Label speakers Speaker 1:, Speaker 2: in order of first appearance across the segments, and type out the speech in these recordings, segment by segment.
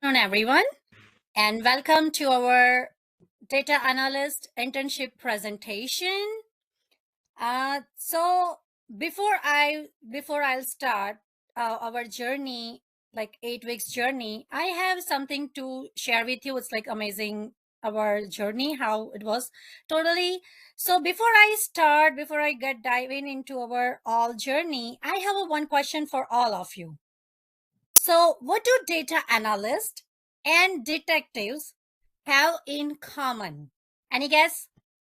Speaker 1: Afternoon, everyone, and welcome to our data analyst internship presentation. So before I'll start our journey, like 8 weeks journey, I have something to share with you. It's like amazing our journey, how it was totally. So before I get diving into our all journey, I have one question for all of you. So, what do data analysts and detectives have in common? Any guess?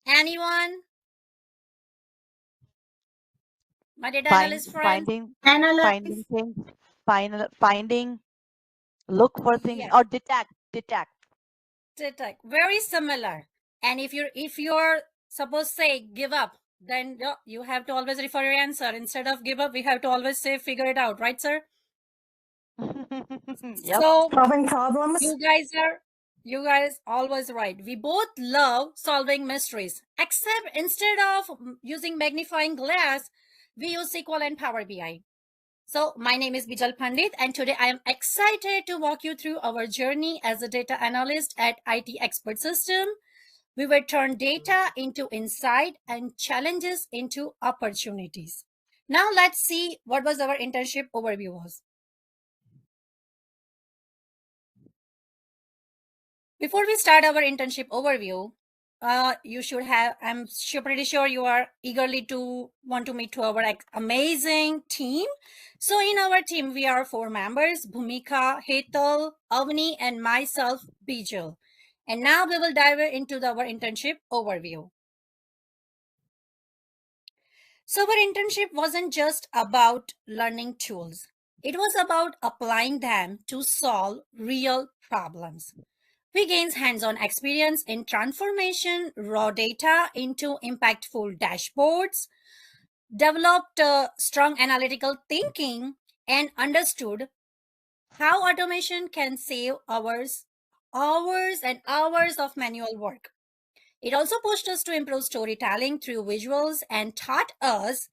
Speaker 1: Anyone? My data analyst friends?
Speaker 2: Finding things, finding, look for things,
Speaker 1: Yes,
Speaker 2: or detect.
Speaker 1: detect. Very similar. And if you're suppose say give up, then you have to always refer your answer. Instead of give up, we have to always say figure it out, right, sir?
Speaker 2: Yep.
Speaker 1: So
Speaker 3: Solving problems.
Speaker 1: you guys always right. We both love solving mysteries, except instead of using magnifying glass, we use SQL and Power BI. So my name is Bijal Pandit, and today I am excited to walk you through our journey as a data analyst at ITEXPS system. We will turn data into insight and challenges into opportunities. Now let's see what was our internship overview was. Before we start our internship overview, I'm pretty sure you are eagerly to want to meet to our amazing team. So in our team, we are 4 members, Bhumika, Hetal, Avni, and myself, Bijal. And now we will dive into our internship overview. So our internship wasn't just about learning tools. It was about applying them to solve real problems. We gained hands-on experience in transformation raw data into impactful dashboards, developed strong analytical thinking, and understood how automation can save hours and hours of manual work. It also pushed us to improve storytelling through visuals and taught us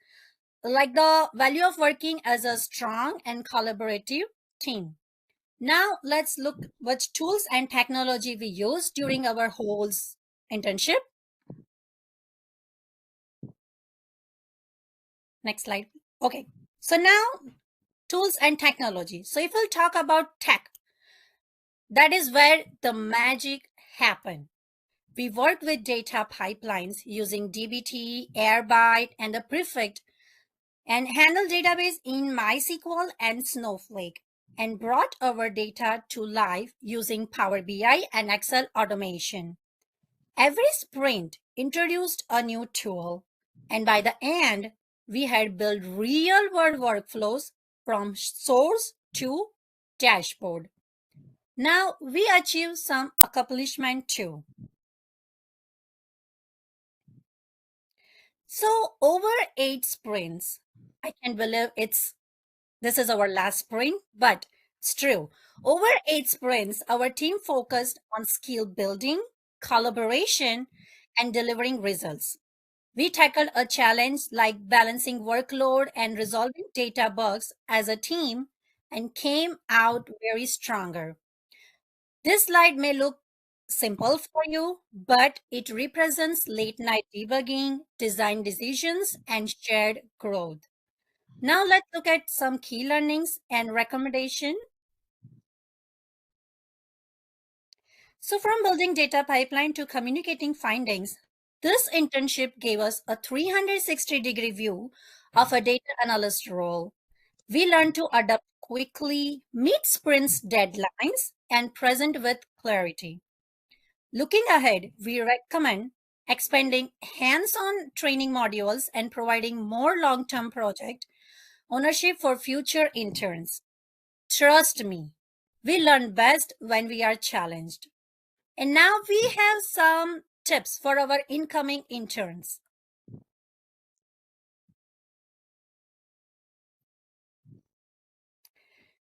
Speaker 1: like the value of working as a strong and collaborative team. Now let's look what tools and technology we used during our whole internship. Next slide. Okay, so now tools and technology. So if we'll talk about tech, that is where the magic happened. We worked with data pipelines using DBT, Airbyte, and the Prefect, and handle database in MySQL and Snowflake, and brought our data to life using Power BI and Excel automation. Every sprint introduced a new tool, and by the end, we had built real-world workflows from source to dashboard. Now we achieved some accomplishment too. So over 8 sprints, I can't believe this is our last sprint, but it's true. Over 8 sprints, our team focused on skill building, collaboration, and delivering results. We tackled a challenge like balancing workload and resolving data bugs as a team and came out very stronger. This slide may look simple for you, but it represents late night debugging, design decisions, and shared growth. Now let's look at some key learnings and recommendation. So from building data pipeline to communicating findings, this internship gave us a 360-degree view of a data analyst role. We learned to adapt quickly, meet sprints deadlines, and present with clarity. Looking ahead, we recommend expanding hands-on training modules and providing more long-term project ownership for future interns. Trust me, we learn best when we are challenged. And now we have some tips for our incoming interns.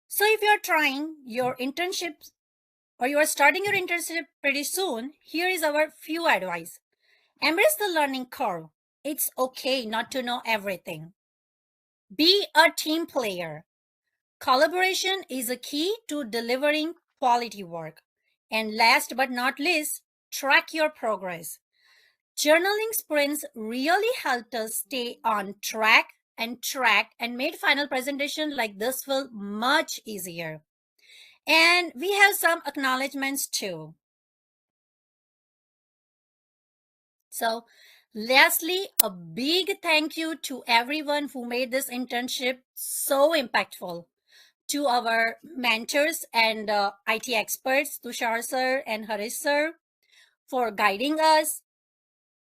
Speaker 1: So if you're trying your internship or you are starting your internship pretty soon, here is our few advice. Embrace the learning curve. It's okay not to know everything. Be a team player. Collaboration is a key to delivering quality work. And last but not least, track your progress. Journaling sprints really helped us stay on track and made final presentation like this feel much easier. And we have some acknowledgements too. So lastly, a big thank you to everyone who made this internship so impactful. To our mentors and IT experts, Tushar sir and Harish sir, for guiding us,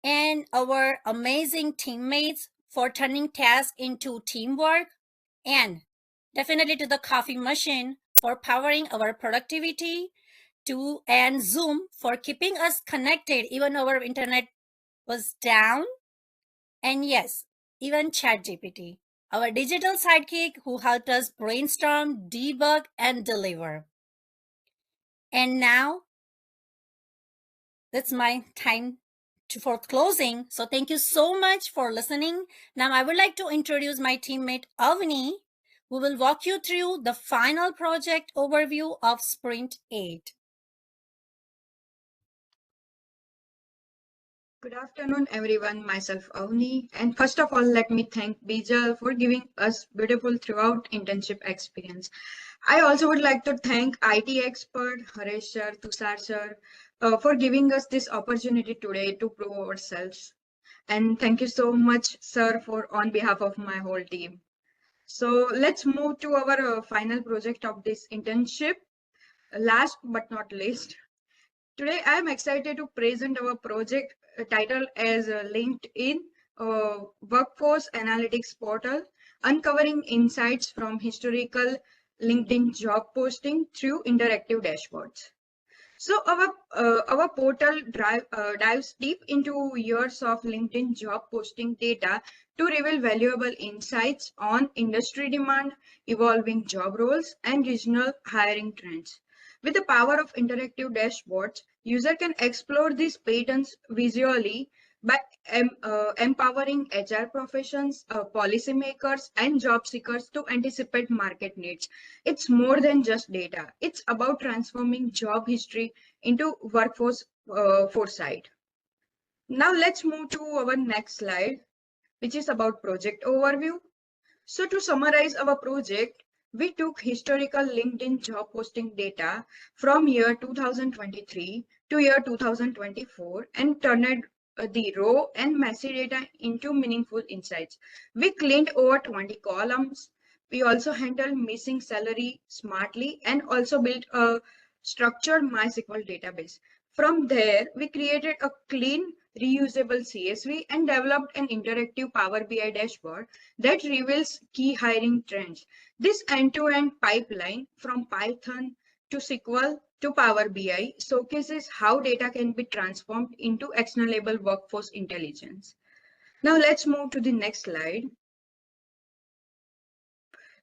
Speaker 1: and our amazing teammates for turning tasks into teamwork, and definitely to the coffee machine for powering our productivity, and Zoom for keeping us connected even our internet was down, and yes, even ChatGPT, our digital sidekick who helped us brainstorm, debug, and deliver. And now that's my time for closing. So thank you so much for listening. Now I would like to introduce my teammate Avni, who will walk you through the final project overview of Sprint 8.
Speaker 3: Good afternoon, everyone. Myself, Avni. And first of all, let me thank Bijal for giving us beautiful throughout internship experience. I also would like to thank IT expert Harish sir, Tushar sir, for giving us this opportunity today to prove ourselves. And thank you so much, sir, for on behalf of my whole team. So let's move to our final project of this internship. Last but not least, today, I am excited to present our project title as LinkedIn Workforce Analytics Portal, uncovering insights from historical LinkedIn job posting through interactive dashboards. So our portal dives deep into years of LinkedIn job posting data to reveal valuable insights on industry demand, evolving job roles, and regional hiring trends. With the power of interactive dashboards, user can explore these patterns visually by empowering HR professions, policymakers, and job seekers to anticipate market needs. It's more than just data. It's about transforming job history into workforce foresight. Now let's move to our next slide, which is about project overview. So to summarize our project, we took historical LinkedIn job posting data from year 2023 to year 2024 and turned the raw and messy data into meaningful insights. We cleaned over 20 columns. We also handled missing salary smartly and also built a structured MySQL database. From there, we created a clean, reusable CSV and developed an interactive Power BI dashboard that reveals key hiring trends. This end-to-end pipeline from Python to SQL to Power BI showcases how data can be transformed into actionable workforce intelligence. Now let's move to the next slide.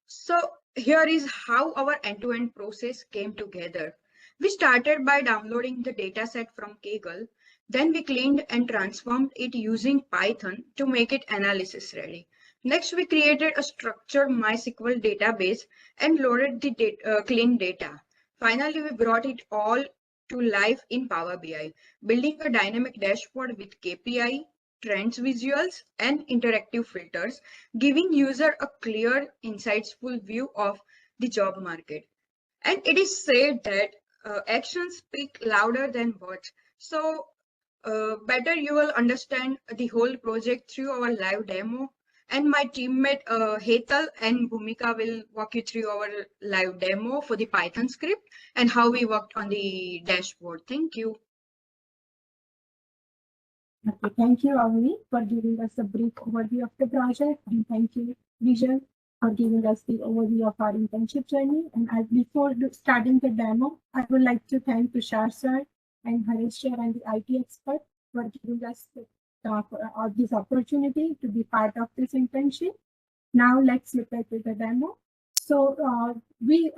Speaker 3: So here is how our end-to-end process came together. We started by downloading the dataset from Kaggle. Then we cleaned and transformed it using Python to make it analysis ready. Next, we created a structured MySQL database and loaded the clean data. Finally, we brought it all to life in Power BI, building a dynamic dashboard with KPI, trends visuals, and interactive filters, giving user a clear, insightful view of the job market. And it is said that actions speak louder than words. So better you will understand the whole project through our live demo. And my teammate Hetal and Bhumika will walk you through our live demo for the Python script and how we worked on the dashboard. Thank you.
Speaker 4: Okay, thank you, Avni, for giving us a brief overview of the project, and thank you, Vijay, for giving us the overview of our internship journey. And before starting the demo, I would like to thank Tushar sir and Harish sir and the IT expert for giving us this opportunity to be part of this internship. Now let's look at the demo. So we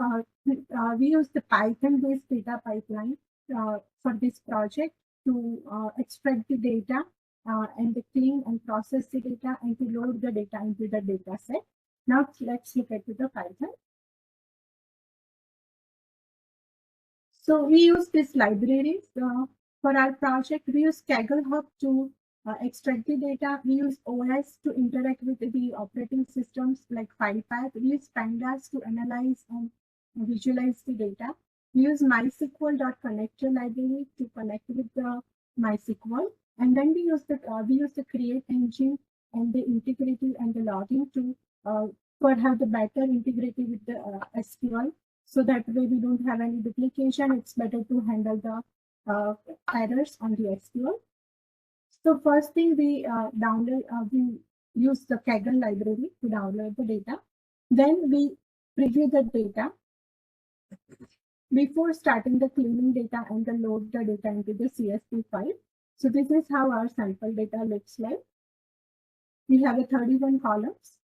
Speaker 4: use the Python-based data pipeline for this project to extract the data and the clean and process the data and to load the data into the data set. Now let's look at the Python. So we use these libraries for our project. We use Kaggle Hub to extract the data. We use OS to interact with the operating systems like FilePath. We use Pandas to analyze and visualize the data. We use MySQL.connector library to connect with the MySQL. And then we use the create engine and the integrity and the logging to for have the better integrity with the SQL. So that way we don't have any duplication. It's better to handle the errors on the SQL. So first thing we we use the Kaggle library to download the data. Then we preview the data before starting the cleaning data and the load the data into the CSV file. So this is how our sample data looks like. We have a 31 columns.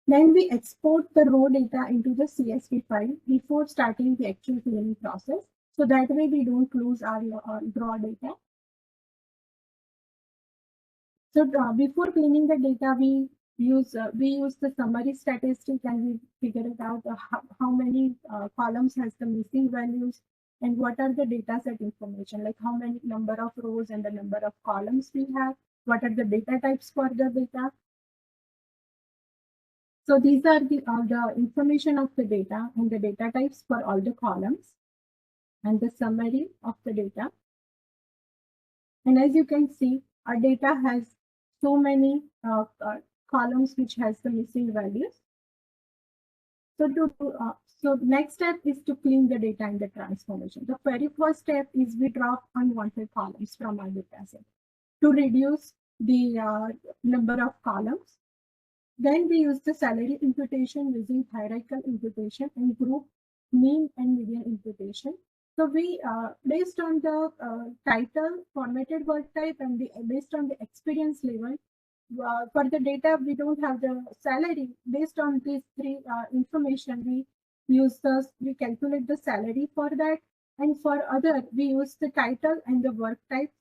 Speaker 4: Then we export the raw data into the CSV file before starting the actual cleaning process. So that way we don't lose our raw data. So before cleaning the data, we use the summary statistic and we figure it out how many columns has the missing values and what are the data set information, like how many number of rows and the number of columns we have, what are the data types for the data. So these are the information of the data and the data types for all the columns and the summary of the data. And as you can see, our data has so many columns which has the missing values. So next step is to clean the data in the transformation. The very first step is we drop unwanted columns from our data set to reduce the number of columns. Then we use the salary imputation using hierarchical imputation and group mean and median imputation. So we, based on the title, formatted word type, and based on the experience level, for the data, we don't have the salary. Based on these three information, we calculate the salary for that. And for other, we use the title and the work type,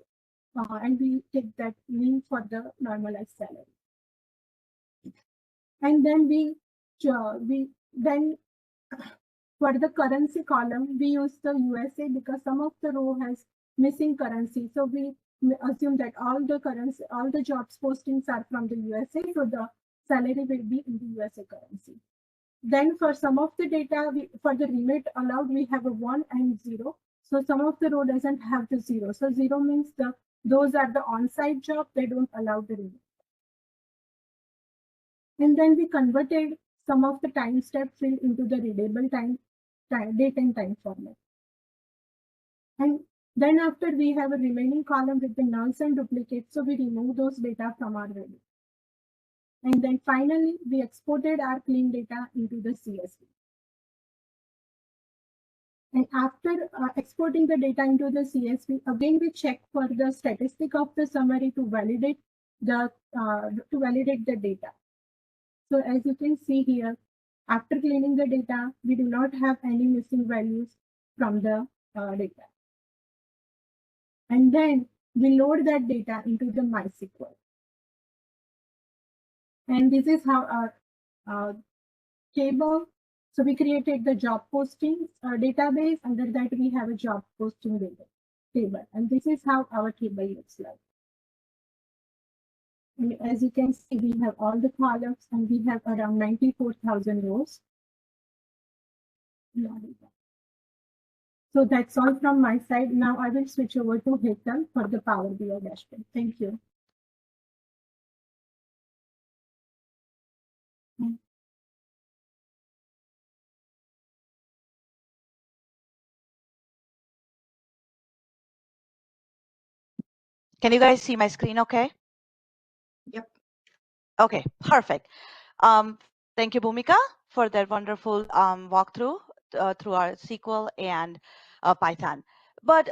Speaker 4: and we take that mean for the normalized salary. And then for the currency column, we use the USA because some of the row has missing currency. So we assume that all the jobs postings are from the USA. So the salary will be in the USA currency. Then for some of the data, for the remit allowed, we have a 1 and 0. So some of the row doesn't have the 0. So 0 means those are the on-site job. They don't allow the remit. And then we converted some of the time step field into the readable date and time format. And then after we have a remaining column with the nulls and duplicates, so we remove those data from our ready. And then finally, we exported our clean data into the CSV. And after exporting the data into the CSV, again we check for the statistic of the summary to validate the data. So as you can see here, after cleaning the data, we do not have any missing values from the data. And then we load that data into the MySQL. And this is how our table. So we created the job postings database. Under that, we have a job posting table. And this is how our table looks like. And as you can see, we have all the columns and we have around 94,000 rows. So that's all from my side. Now I will switch over to Hetal for the Power BI dashboard. Thank you.
Speaker 2: Can you guys see my screen okay?
Speaker 3: Yep.
Speaker 2: Okay, perfect. Thank you, Bhumika, for that wonderful walkthrough through our SQL and Python. But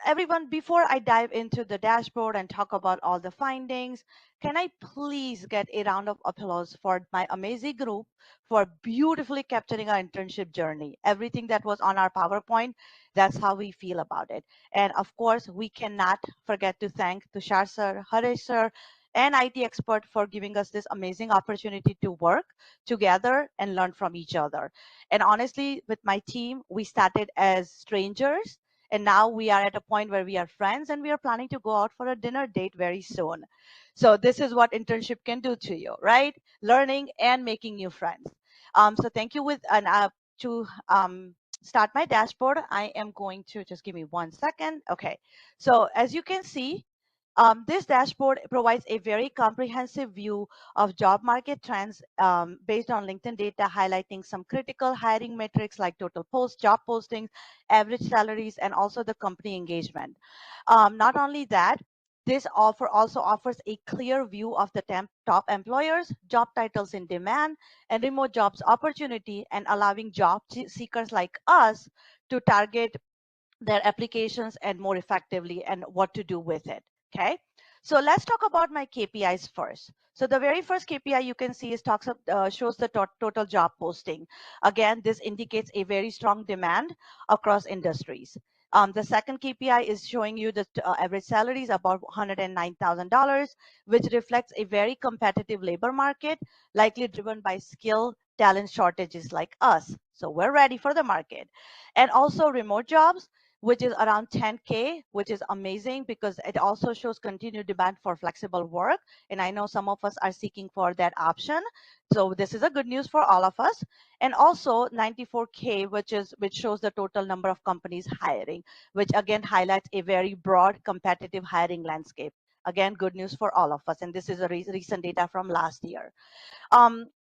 Speaker 2: everyone, before I dive into the dashboard and talk about all the findings, can I please get a round of applause for my amazing group for beautifully capturing our internship journey? Everything that was on our PowerPoint, that's how we feel about it. And of course, we cannot forget to thank Tushar sir, Harish sir, and ITEXPS for giving us this amazing opportunity to work together and learn from each other. And honestly, with my team, we started as strangers, and now we are at a point where we are friends, and we are planning to go out for a dinner date very soon. So this is what internship can do to you, right? Learning and making new friends. So thank you. To start my dashboard, I am going to just give me 1 second. Okay. So as you can see, this dashboard provides a very comprehensive view of job market trends based on LinkedIn data, highlighting some critical hiring metrics like total job postings, average salaries, and also the company engagement. Not only that, this offer also offers a clear view of the top employers, job titles in demand, and remote jobs opportunity, and allowing job seekers like us to target their applications and more effectively and what to do with it. Okay. So let's talk about my KPIs first. So the very first KPI you can see is shows the total job posting. Again, this indicates a very strong demand across industries. The second KPI is showing you the average salaries about $109,000, which reflects a very competitive labor market, likely driven by skill talent shortages like us. So we're ready for the market. And also remote jobs, which is around 10K, which is amazing because it also shows continued demand for flexible work. And I know some of us are seeking for that option. So this is a good news for all of us. And also 94K, which shows the total number of companies hiring, which again highlights a very broad competitive hiring landscape. Again, good news for all of us. And this is a recent data from last year.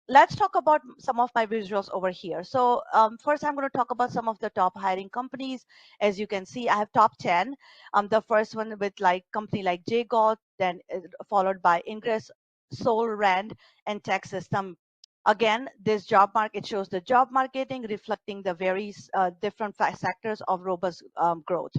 Speaker 2: Let's talk about some of my visuals over here. So first, I'm going to talk about some of the top hiring companies. As you can see, I have top 10. The first one with like company like JGold, then followed by Ingress, Soul Rand, and Tech System. Again, this job market shows the job marketing reflecting the various different sectors of robust growth.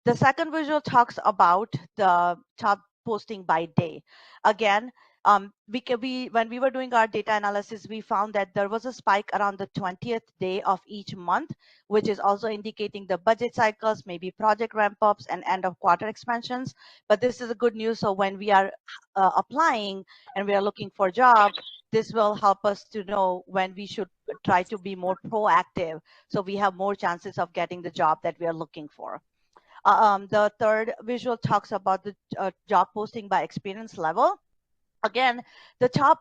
Speaker 2: The second visual talks about the job posting by day. Again, when we were doing our data analysis, we found that there was a spike around the 20th day of each month, which is also indicating the budget cycles, maybe project ramp ups and end of quarter expansions. But this is a good news. So when we are applying and we are looking for a job, this will help us to know when we should try to be more proactive. So we have more chances of getting the job that we are looking for. The third visual talks about the job posting by experience level. Again, the top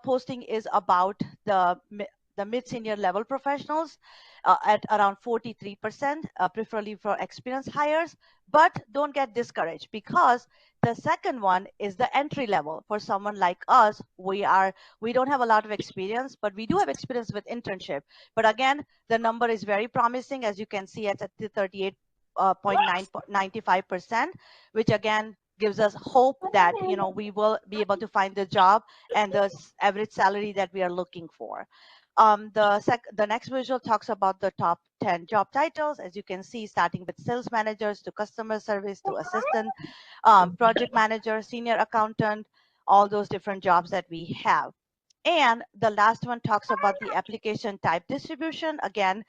Speaker 2: posting is about the mid-senior level professionals at around 43%, preferably for experienced hires. But don't get discouraged, because the second one is the entry level. For someone like us, we don't have a lot of experience, but we do have experience with internship. But again, the number is very promising, as you can see at 38.95%, which again gives us hope that we will be able to find the job and the average salary that we are looking for. The next visual talks about the top 10 job titles, as you can see, starting with sales managers to customer service to assistant, project manager, senior accountant, all those different jobs that we have. And the last one talks about the application type distribution. Again,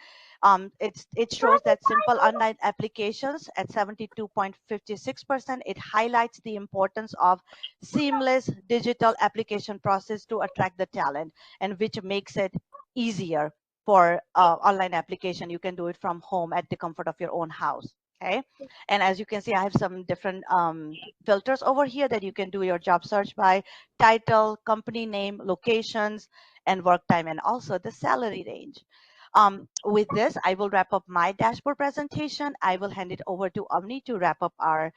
Speaker 2: it shows that simple online applications at 72.56%. It highlights the importance of seamless digital application process to attract the talent, and which makes it easier for online application. You can do it from home at the comfort of your own house. Okay. And as you can see, I have some different filters over here that you can do your job search by: title, company name, locations, and work time, and also the salary range. With this, I will wrap up my dashboard presentation. I will hand it over to Avni to wrap up our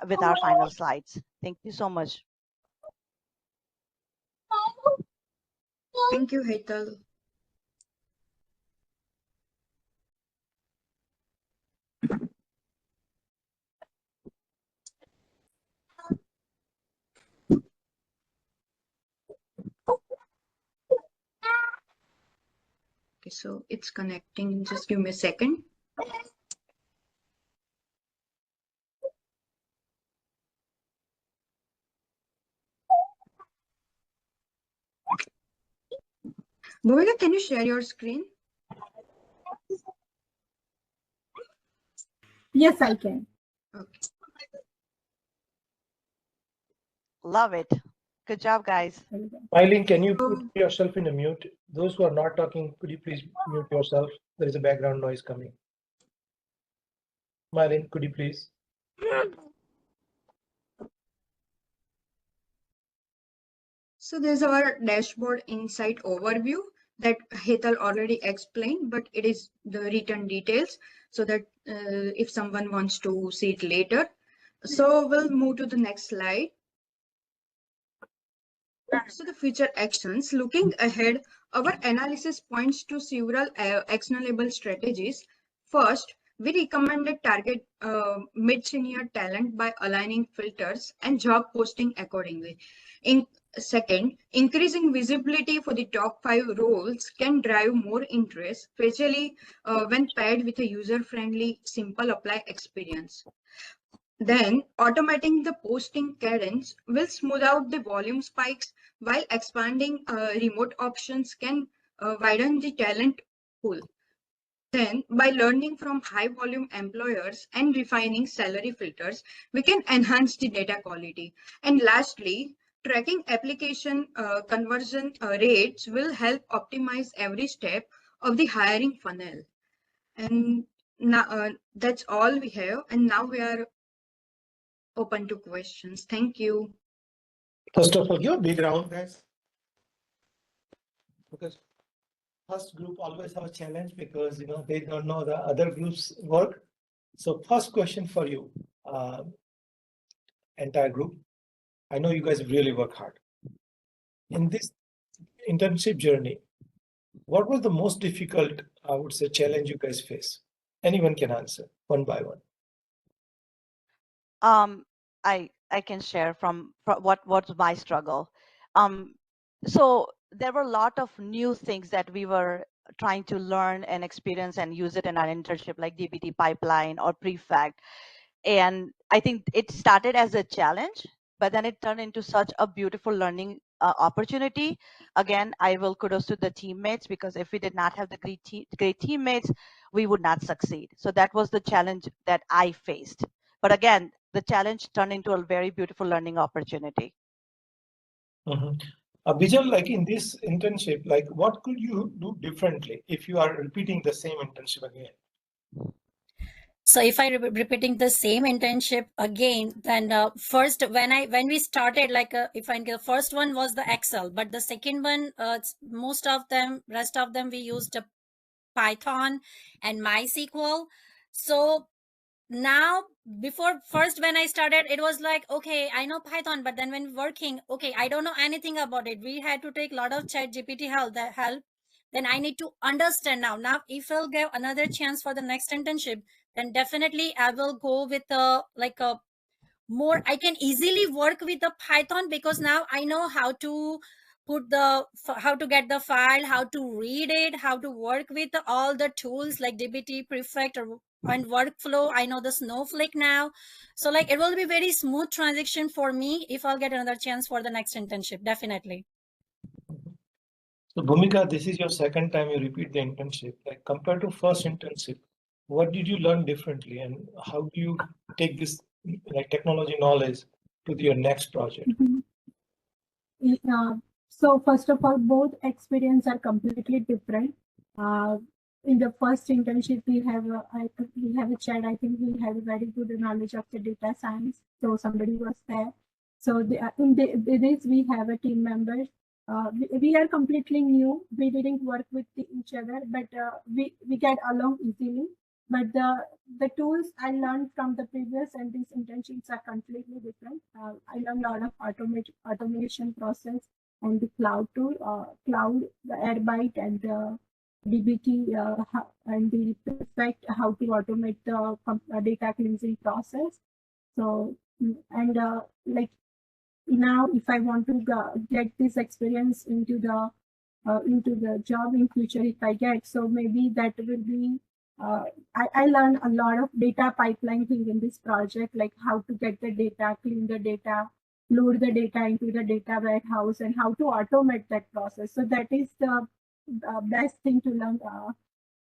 Speaker 2: with our final slides. Thank you so much.
Speaker 3: Thank you, Hetal. Okay, so it's connecting. Just give me a second. Bhumika, can you share your screen?
Speaker 4: Yes, I can.
Speaker 3: Okay.
Speaker 2: Love it. Good job, guys.
Speaker 5: Eileen, can you put yourself in a mute? Those who are not talking, could you please mute yourself? There is a background noise coming. Mylene, could you please?
Speaker 3: So there's our dashboard insight overview that Hetal already explained, but it is the written details so that if someone wants to see it later. So we'll move to the next slide. So the future actions, looking ahead, our analysis points to several actionable strategies. First, we recommended target mid-senior talent by aligning filters and job posting accordingly. Second, increasing visibility for the top 5 roles can drive more interest, especially when paired with a user-friendly, simple apply experience. Then, automating the posting cadence will smooth out the volume spikes, while expanding remote options can widen the talent pool. Then, by learning from high volume employers and refining salary filters, we can enhance the data quality. And lastly, tracking application conversion rates will help optimize every step of the hiring funnel. And now that's all we have. And now we are open to questions. Thank you.
Speaker 5: First of all, give a big round, guys. Because first group always have a challenge because they don't know the other groups work. So first question for you, entire group. I know you guys really work hard. In this internship journey, what was the most difficult, I would say, challenge you guys face? Anyone can answer one by one.
Speaker 2: I can share from what's my struggle. So there were a lot of new things that we were trying to learn and experience and use it in our internship, like DBT pipeline or prefect. And I think it started as a challenge, but then it turned into such a beautiful learning opportunity. Again, I will kudos to the teammates, because if we did not have the great teammates, we would not succeed. So that was the challenge that I faced. But again, the challenge turned into a very beautiful learning opportunity.
Speaker 5: Bijal, like in this internship, like what could you do differently if you are repeating the same internship again?
Speaker 1: So if I repeating the same internship again, then first when we started, like if I the first one was the Excel, but the second one, rest of them we used Python and MySQL. So now before first when I started, it was like, okay, I know Python, but then when working, okay, I don't know anything about it. We had to take a lot of ChatGPT help. Then I need to understand now if I'll get another chance for the next internship, then definitely I will go with a more, I can easily work with the Python, because now I know how to how to get the file, how to read it, how to work with all the tools like DBT, Prefect, and workflow. I know the Snowflake now. So like it will be very smooth transition for me if I'll get another chance for the next internship, definitely.
Speaker 5: So Bhumika, this is your second time you repeat the internship. Like compared to first internship, what did you learn differently, and how do you take this like technology knowledge to your next project?
Speaker 4: So first of all, both experiences are completely different. In the first internship, we have a chat. I think we have a very good knowledge of the data science. So somebody was there. So in this, we have a team members. We are completely new. We didn't work with each other, but we get along easily. But the tools I learned from the previous and these internships are completely different. I learned a lot of automation process and the cloud tool, the Airbyte and the DBT and the Prefect, how to automate the data cleansing process. So, and like now, if I want to get this experience into the job in future, if I get, so maybe that will be, I learned a lot of data pipeline thing in this project, like how to get the data, clean the data, load the data into the data warehouse, and how to automate that process. So that is the best thing to learn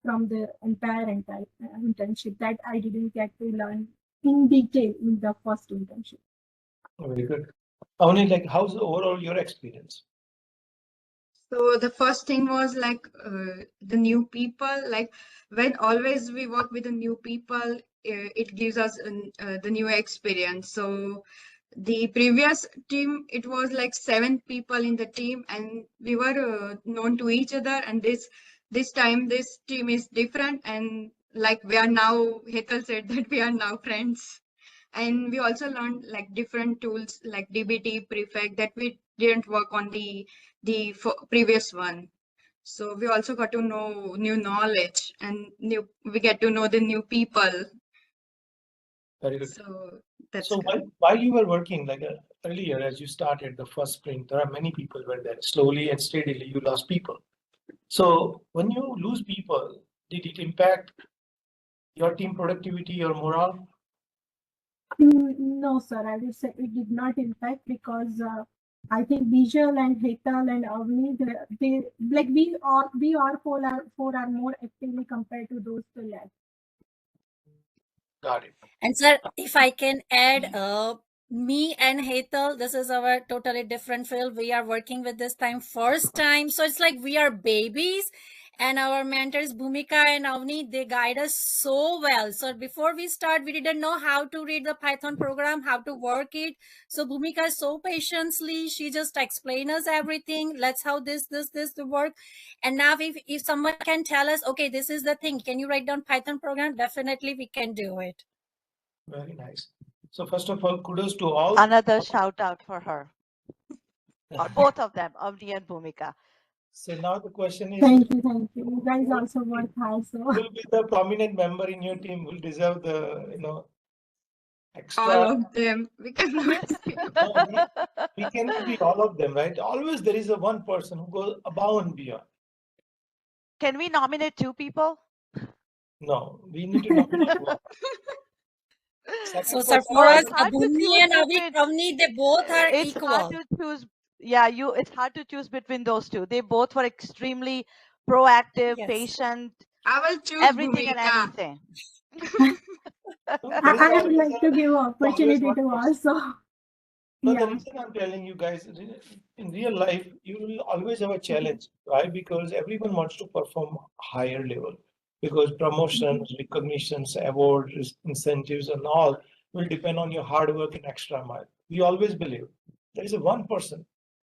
Speaker 4: from the entire internship that I didn't get to learn in detail in the first internship.
Speaker 5: Very good. Only like, how's overall your experience?
Speaker 3: So the first thing was like the new people. Like when always we work with the new people, it gives us the new experience. So the previous team, it was like 7 people in the team, and we were known to each other. And this time, this team is different, and like we are now. Hetal said that we are now friends. And we also learned like different tools like DBT, Prefect that we didn't work on the previous one. So we also got to know new knowledge and we get to know the new people.
Speaker 5: Very good.
Speaker 3: So that's
Speaker 5: So
Speaker 3: good.
Speaker 5: while you were working, like earlier, as you started the first sprint, there are many people were there. Slowly and steadily, you lost people. So when you lose people, did it impact your team productivity, your morale?
Speaker 4: No, sir. I would say it did not impact because I think Bijal and Hetal and Avni, they like we are four are more actively compared to those two labs.
Speaker 5: Got it.
Speaker 1: And sir, if I can add, me and Hetal, this is our totally different field. We are working with this time first time. So it's like we are babies, and our mentors Bhumika and Avni, they guide us so well. So before we start, we didn't know how to read the Python program, how to work it. So Bhumika so patiently, she just explained us everything. Let's how this to work. And now if someone can tell us, okay, this is the thing, can you write down Python program? Definitely we can do it.
Speaker 5: Very nice. So first of all, kudos to all.
Speaker 2: Another shout out for her, or both of them, Avni and Bhumika.
Speaker 5: So now the question is,
Speaker 4: Thank you. You guys also work hard, so.
Speaker 5: who will be the prominent member in your team who will deserve the extra?
Speaker 3: All of them. We cannot say.
Speaker 5: No, we cannot be all of them, right? Always there is a one person who goes above and beyond.
Speaker 2: Can we nominate 2 people?
Speaker 5: No, we need to nominate one.
Speaker 1: So
Speaker 5: Second
Speaker 1: sir,
Speaker 5: person,
Speaker 1: for us,
Speaker 2: It's hard to
Speaker 1: Bhumi
Speaker 2: choose
Speaker 1: and
Speaker 2: between.
Speaker 1: Avni, they both are
Speaker 2: It's hard
Speaker 1: equal.
Speaker 2: to choose. Yeah, it's hard to choose between those two. They both were extremely proactive,
Speaker 1: Yes.
Speaker 2: patient,
Speaker 3: I will choose
Speaker 2: everything and
Speaker 3: Bhumika.
Speaker 2: anything.
Speaker 4: I would like to give opportunity to also.
Speaker 5: No,
Speaker 4: Yeah.
Speaker 5: the reason I'm telling you guys, in real life, you will always have a challenge, right? Because everyone wants to perform higher level. Because promotions, recognitions, awards, incentives, and all will depend on your hard work and extra mile. We always believe there is a one person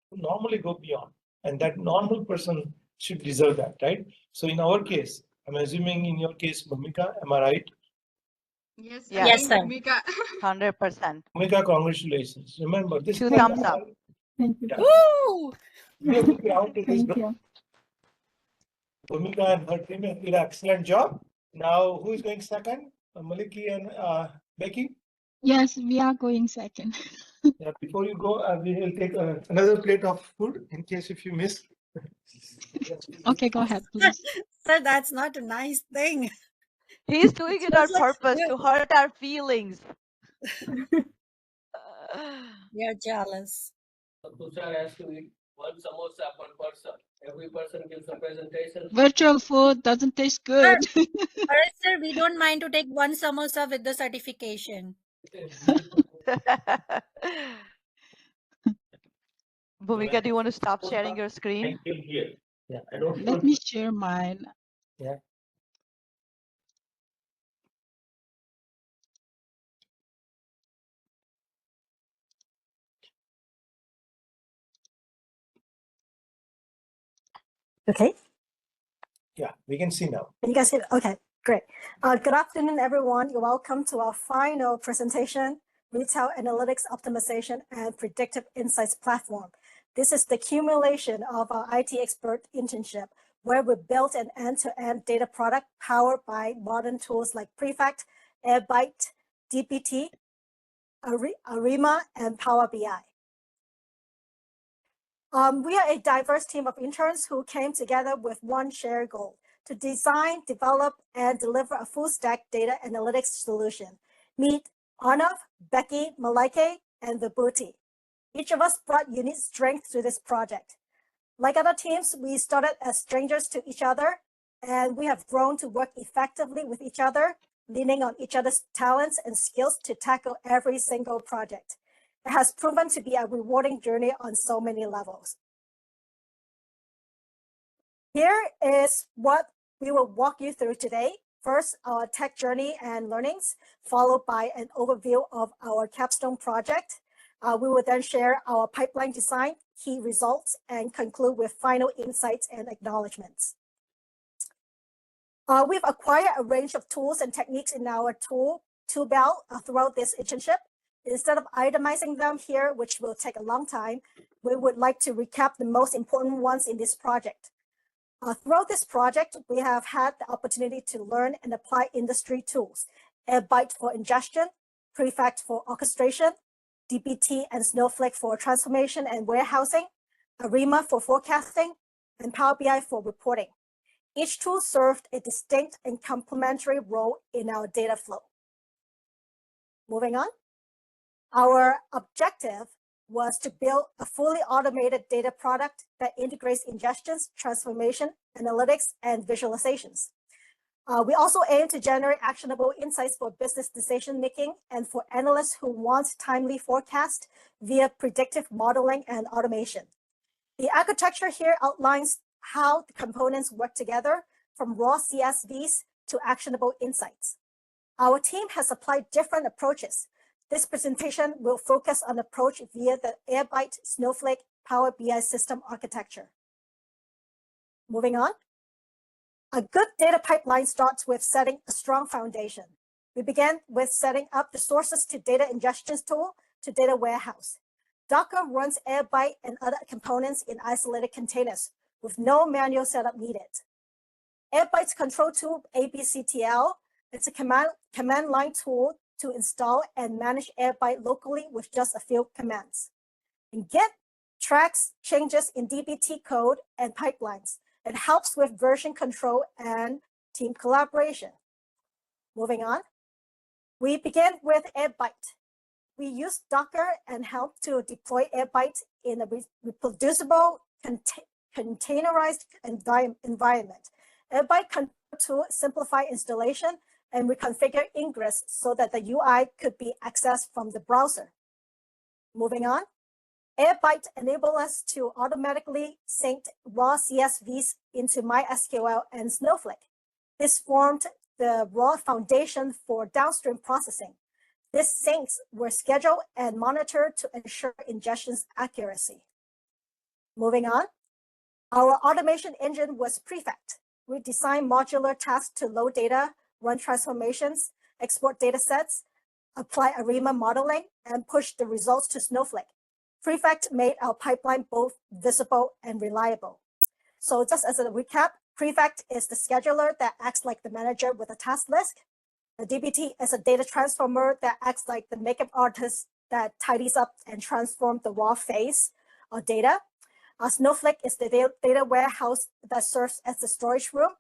Speaker 5: who normally go beyond, and that normal person should deserve that, right? So in our case, I'm assuming in your case, Bhumika, am I right?
Speaker 3: Yes,
Speaker 1: Yes,
Speaker 3: again,
Speaker 1: sir.
Speaker 3: Bhumika.
Speaker 2: 100%.
Speaker 5: Bhumika, congratulations. Remember, this
Speaker 2: 2
Speaker 5: is
Speaker 2: thumbs up.
Speaker 4: Thank you.
Speaker 5: Yeah.
Speaker 1: Woo!
Speaker 5: Give a big round to this
Speaker 4: Thank
Speaker 5: group.
Speaker 4: you.
Speaker 5: Bhumika and her team did an excellent job. Now, who is going second? Maliki and Becky?
Speaker 6: Yes, we are going second.
Speaker 5: Yeah, before you go, we will take another plate of food in case if you miss.
Speaker 6: Okay, go ahead, please.
Speaker 1: Sir, that's not a nice thing.
Speaker 2: He's doing it on
Speaker 1: Just like
Speaker 2: purpose to hurt our feelings.
Speaker 1: we are jealous.
Speaker 7: Tushar has to eat one samosa per person. Every person gives a presentation.
Speaker 6: Virtual food doesn't taste good.
Speaker 1: Alright, sir, we don't mind to take one samosa with the certification.
Speaker 2: Bhumika, do you want to stop sharing your screen?
Speaker 5: Here. Yeah, I don't.
Speaker 6: Let me share mine.
Speaker 5: Yeah.
Speaker 8: Okay.
Speaker 5: Yeah, we can see now.
Speaker 8: You guys see it? Okay, great. Good afternoon, everyone. You're welcome to our final presentation, Retail Analytics Optimization and Predictive Insights Platform. This is the accumulation of our ITEXPS internship, where we built an end-to-end data product powered by modern tools like Prefect, IBHE, DBT, Arima, and Power BI. We are a diverse team of interns who came together with one shared goal: to design, develop, and deliver a full-stack data analytics solution. Meet Arnav, Becky, Mycaa, and Vibhuti. Each of us brought unique strength to this project. Like other teams, we started as strangers to each other, and we have grown to work effectively with each other, leaning on each other's talents and skills to tackle every single project. It has proven to be a rewarding journey on so many levels. Here is what we will walk you through today. First, our tech journey and learnings, followed by an overview of our capstone project. We will then share our pipeline design, key results, and conclude with final insights and acknowledgements. We've acquired a range of tools and techniques in our tool belt throughout this internship. Instead of itemizing them here, which will take a long time, we would like to recap the most important ones in this project. Throughout this project, we have had the opportunity to learn and apply industry tools: IBHE for ingestion, Prefect for orchestration, dbt and Snowflake for transformation and warehousing, ARIMA for forecasting, and Power BI for reporting. Each tool served a distinct and complementary role in our data flow. Moving on, our objective was to build a fully automated data product that integrates ingestions, transformation, analytics, and visualizations. We also aim to generate actionable insights for business decision-making and for analysts who want timely forecast via predictive modeling and automation. The architecture here outlines how the components work together, from raw CSVs to actionable insights. Our team has applied different approaches. This presentation will focus on approach via the IBHE Snowflake Power BI system architecture. Moving on. A good data pipeline starts with setting a strong foundation. We began with setting up the sources to data ingestion tool to data warehouse. Docker runs IBHE and other components in isolated containers with no manual setup needed. IBHE's control tool, abctl, it's a command line tool to install and manage IBHE locally with just a few commands. And Git tracks changes in dbt code and pipelines. It helps with version control and team collaboration. Moving on, we begin with IBHE. We use Docker and help to deploy IBHE in a reproducible, containerized environment. IBHE control tool simplify installation and reconfigure ingress so that the UI could be accessed from the browser. Moving on, IBHE enables us to automatically sync raw CSVs into MySQL and Snowflake. This formed the raw foundation for downstream processing. These syncs were scheduled and monitored to ensure ingestion's accuracy. Moving on, our automation engine was Prefect. We designed modular tasks to load data, run transformations, export data sets, apply ARIMA modeling, and push the results to Snowflake. Prefect made our pipeline both visible and reliable. So just as a recap, Prefect is the scheduler that acts like the manager with a task list. The dbt is a data transformer that acts like the makeup artist that tidies up and transforms the raw face of data. Snowflake is the data warehouse that serves as the storage room.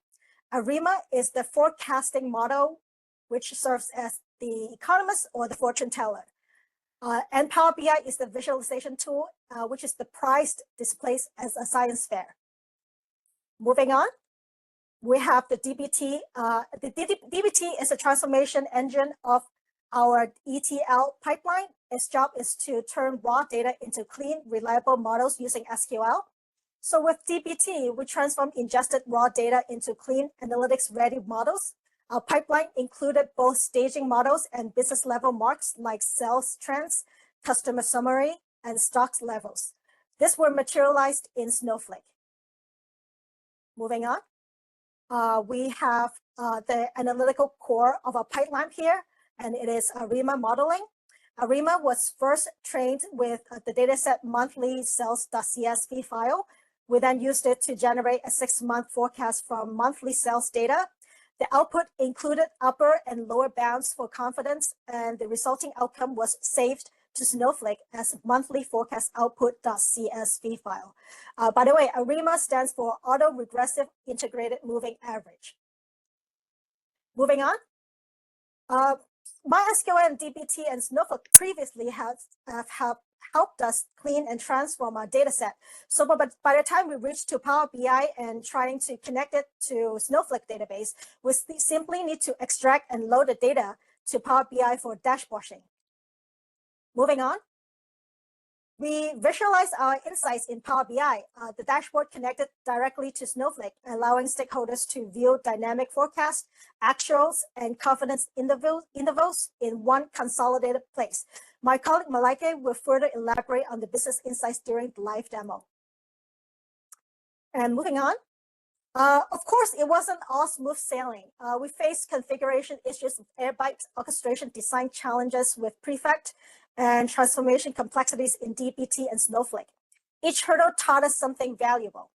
Speaker 8: ARIMA is the forecasting model, which serves as the economist or the fortune teller. And Power BI is the visualization tool, which is the price displays as a science fair. Moving on, we have the dbt. dbt is a transformation engine of our ETL pipeline. Its job is to turn raw data into clean, reliable models using SQL. So with dbt, we transform ingested raw data into clean, analytics-ready models. Our pipeline included both staging models and business level marks like sales trends, customer summary, and stocks levels. These were materialized in Snowflake. Moving on, we have the analytical core of our pipeline here, and it is ARIMA modeling. ARIMA was first trained with the dataset monthly sales.csv file. We then used it to generate a 6-month forecast from monthly sales data. The output included upper and lower bounds for confidence, and the resulting outcome was saved to Snowflake as monthly forecast output.csv file. By the way, ARIMA stands for Auto-Regressive Integrated Moving Average. Moving on, MySQL and dbt and Snowflake previously have helped us clean and transform our data set. So by the time we reached to Power BI and trying to connect it to Snowflake database, we simply need to extract and load the data to Power BI for dashboarding. Moving on, We visualize our insights in Power BI. The dashboard connected directly to Snowflake, allowing stakeholders to view dynamic forecasts, actuals, and confidence intervals in one consolidated place. My colleague mycaa will further elaborate on the business insights during the live demo. And moving on. Of course, it wasn't all smooth sailing. We faced configuration issues with Airbyte orchestration design challenges with Prefect and transformation complexities in DBT and Snowflake. Each hurdle taught us something valuable.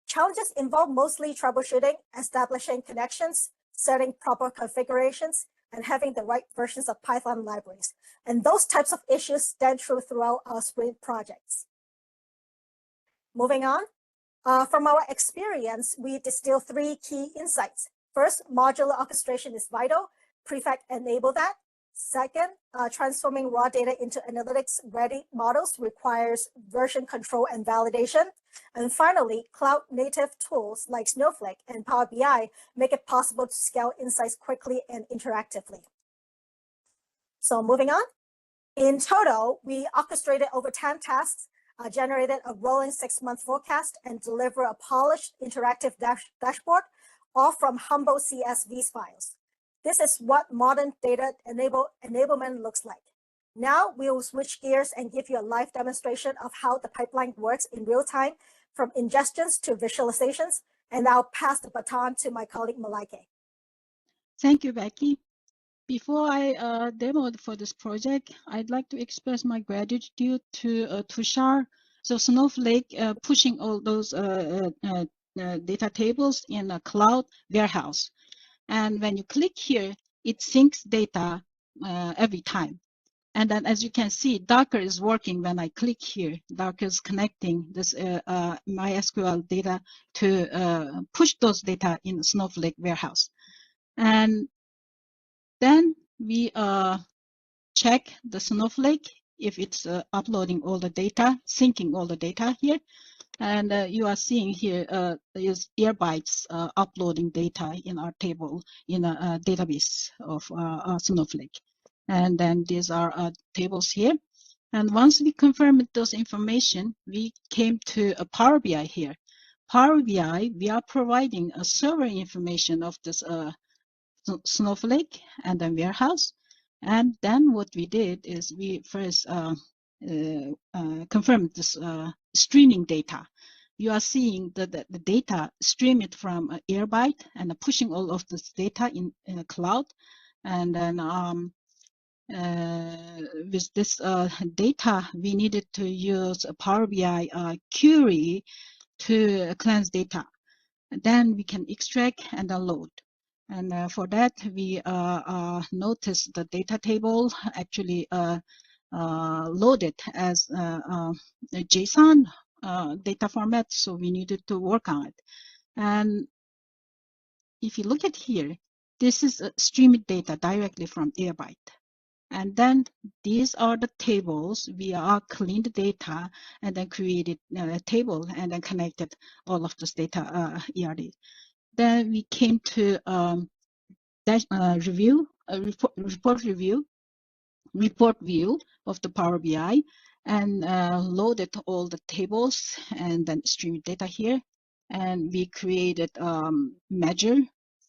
Speaker 8: Challenges involve mostly troubleshooting, establishing connections, setting proper configurations, and having the right versions of Python libraries. And those types of issues stand true throughout our sprint projects. Moving on. From our experience, we distill 3 key insights. First, modular orchestration is vital. Prefect enable that. Second, transforming raw data into analytics-ready models requires version control and validation. And finally, cloud-native tools like Snowflake and Power BI make it possible to scale insights quickly and interactively. So moving on. In total, we orchestrated over 10 tasks, generated a rolling 6-month forecast, and deliver a polished interactive dashboard, all from humble CSV files. This is what modern data enablement looks like. Now we will switch gears and give you a live demonstration of how the pipeline works in real time, from ingestions to visualizations, and I'll pass the baton to my colleague mycaa.
Speaker 6: Thank you, Becky. Before I demo for this project, I'd like to express my gratitude to Tushar. So Snowflake pushing all those data tables in a cloud warehouse. And when you click here, it syncs data every time. And then as you can see, Docker is working when I click here. Docker is connecting this MySQL data to push those data in Snowflake warehouse. And then we check the Snowflake if it's uploading all the data, syncing all the data here. And you are seeing here is Airbytes uploading data in our table in a database of Snowflake. And then these are tables here. And once we confirmed those information, we came to a Power BI here. Power BI, we are providing a server information of this Snowflake and then warehouse. And then what we did is we first confirmed this streaming data. You are seeing the data stream it from Airbyte and pushing all of this data in a cloud. And then with this data, we needed to use a Power BI query to cleanse data. And then we can extract and load. And for that, we noticed the data table actually loaded as a JSON data format, so we needed to work on it. And if you look at here, this is streamed data directly from Airbyte. And then these are the tables. We are cleaned data and then created a table and then connected all of this data ERD. Then we came to report view of the Power BI and loaded all the tables and then streamed data here. And we created measure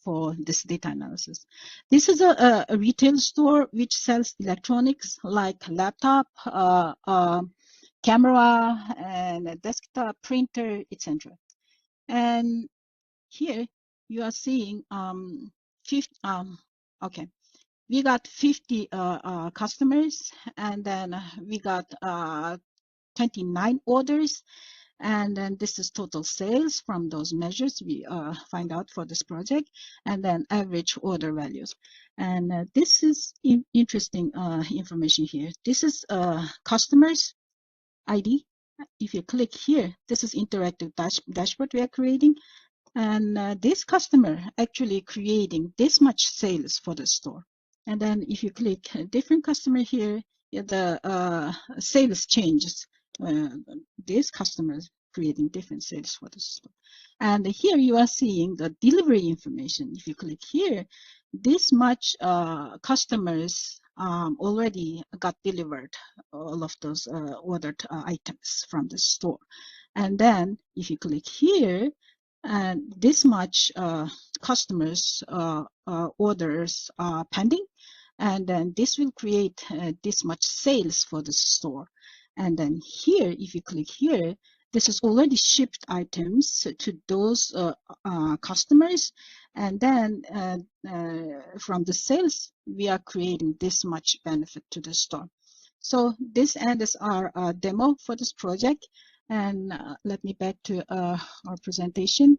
Speaker 6: for this data analysis. This is a retail store which sells electronics like laptop, camera, and a desktop printer, etc. And here you are seeing okay, we got 50 customers, and then we got 29 orders, and then this is total sales from those measures we find out for this project, and then average order values. And this is interesting information here. This is customers ID. If you click here, this is interactive dashboard we are creating. And this customer actually creating this much sales for the store. And then if you click a different customer here, the sales changes. This customer creating different sales for the store. And here you are seeing the delivery information. If you click here, this much customers already got delivered all of those ordered items from the store. And then if you click here, and this much customers orders are pending, and then this will create this much sales for the store. And then here, if you click here, this is already shipped items to those customers. And then from the sales, we are creating this much benefit to the store. So this ends our demo for this project. And let me back to our presentation.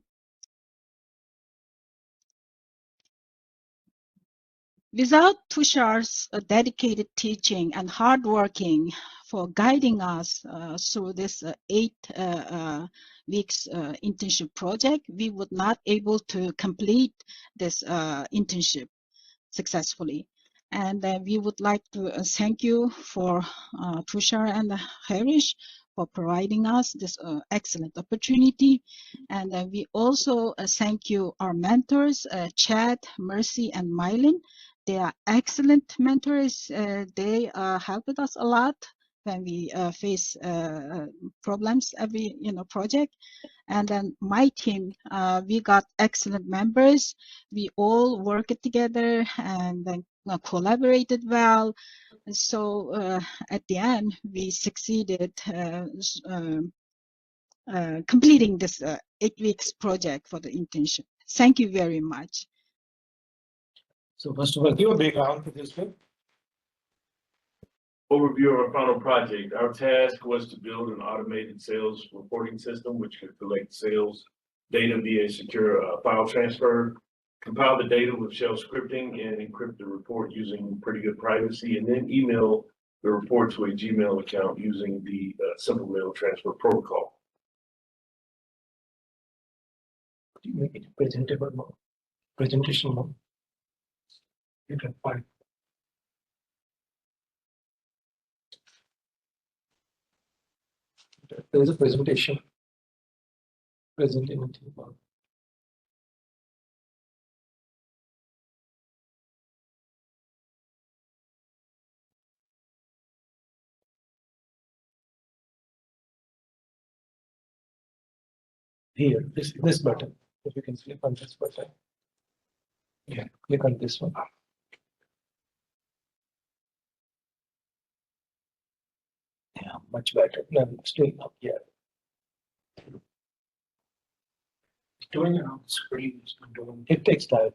Speaker 6: Without Tushar's dedicated teaching and hard working for guiding us through this 8 weeks internship project, we would not able to complete this internship successfully. And we would like to thank you for Tushar and Harish for providing us this excellent opportunity. And we also thank you, our mentors, Chad, Mercy, and Mylin. They are excellent mentors. They helped us a lot when we face problems every project. And then my team, we got excellent members. We all worked together and then collaborated well. So at the end, we succeeded completing this 8 weeks project for the internship. Thank you very much.
Speaker 5: So first of all, give a big round for this one.
Speaker 9: Overview of our final project. Our task was to build an automated sales reporting system which could collect sales data via a secure file transfer, compile the data with shell scripting, and encrypt the report using pretty good privacy, and then email the report to a Gmail account using the simple mail transfer protocol.
Speaker 5: You make it presentable mode, presentation mode. You can find. There is a presentation. Present in it. Here, this button. If you can click on this button. Yeah, click on this one. Yeah, much better. No, still up here. Doing it on the screen is not doing it. It takes time.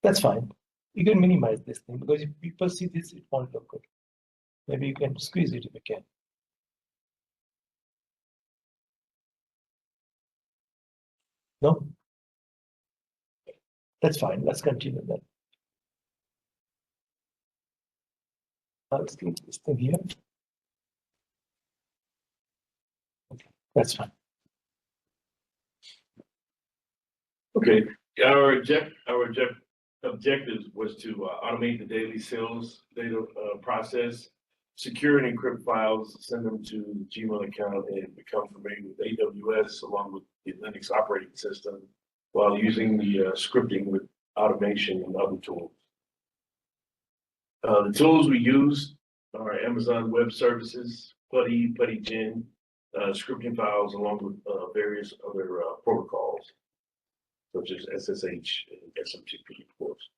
Speaker 5: That's fine. You can minimize this thing because if people see this, it won't look good. Maybe you can squeeze it if you can. No? That's fine. Let's continue then. Let's keep this thing here. Okay, that's fine.
Speaker 9: Okay, our objectives was to automate the daily sales data process, secure and encrypt files, send them to the Gmail account, and become familiar with AWS along with the Linux operating system while using the scripting with automation and other tools. The tools we use are Amazon Web Services, PuTTY, scripting files, along with various other protocols, such as SSH and SMTP, of course.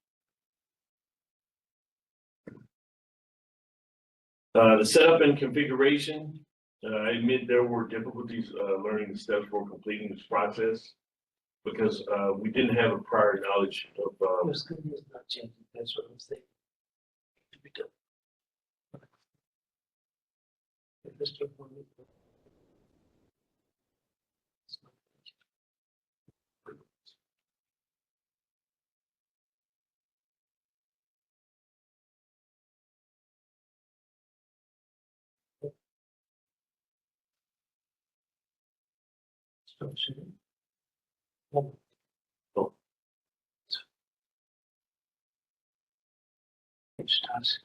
Speaker 9: The setup and configuration, I admit there were difficulties learning the steps for completing this process because we didn't have a prior knowledge of.
Speaker 5: Your screen is not changing. That's what I'm saying. Oh. It starts.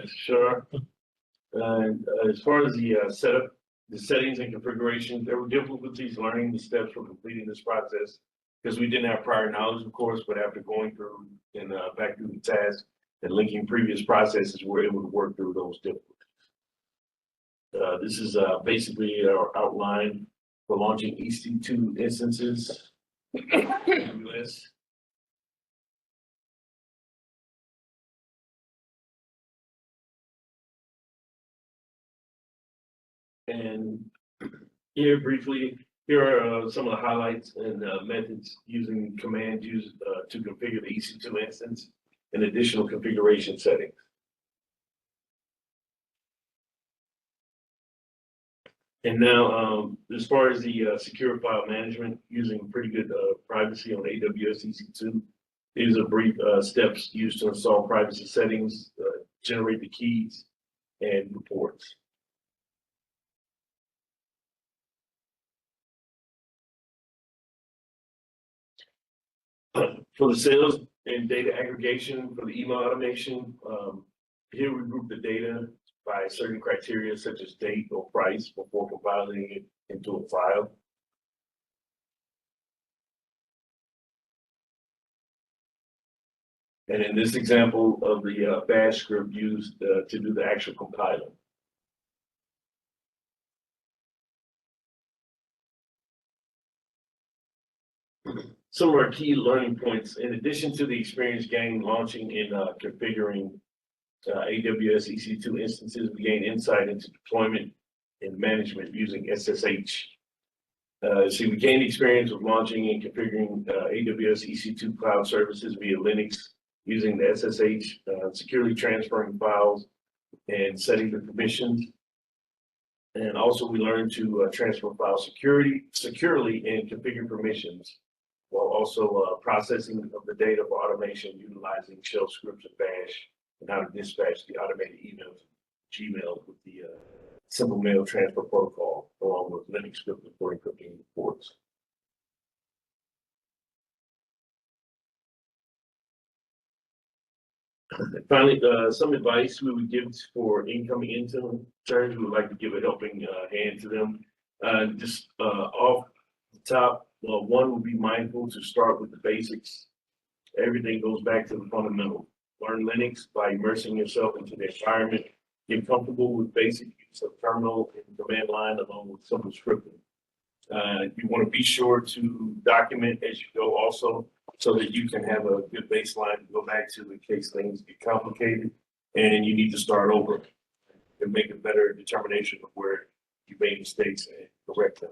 Speaker 9: Sure. And as far as the setup, the settings and configuration, there were difficulties learning the steps for completing this process because we didn't have prior knowledge, of course, but after going through and back through the task and linking previous processes, we're able to work through those difficulties. This is basically our outline for launching EC2 instances in the US. And here briefly, here are some of the highlights and methods using commands used to configure the EC2 instance and additional configuration settings. And now, as far as the secure file management, using pretty good privacy on AWS EC2, these are brief steps used to install privacy settings, generate the keys, and reports. For the sales and data aggregation for the email automation, here we group the data by certain criteria such as date or price before compiling it into a file. And in this example of the bash script used to do the actual compiling. Some of our key learning points, in addition to the experience gained launching and configuring AWS EC2 instances, we gain insight into deployment and management using SSH. We gained experience with launching and configuring AWS EC2 cloud services via Linux using the SSH, securely transferring files and setting the permissions. And also we learned to transfer files securely and configure permissions, while also processing of the data for automation utilizing shell scripts and bash, and how to dispatch the automated emails, Gmail with the simple mail transfer protocol, along with Linux script for encrypting reports. Finally, some advice we would give for incoming interns. We would like to give a helping hand to them. Just off the top, one would be mindful to start with the basics. Everything goes back to the fundamental. Learn Linux by immersing yourself into the environment. Get comfortable with basic use of terminal and command line along with simple scripting. You want to be sure to document as you go also, so that you can have a good baseline to go back to in case things get complicated and you need to start over and make a better determination of where you made mistakes and correct them.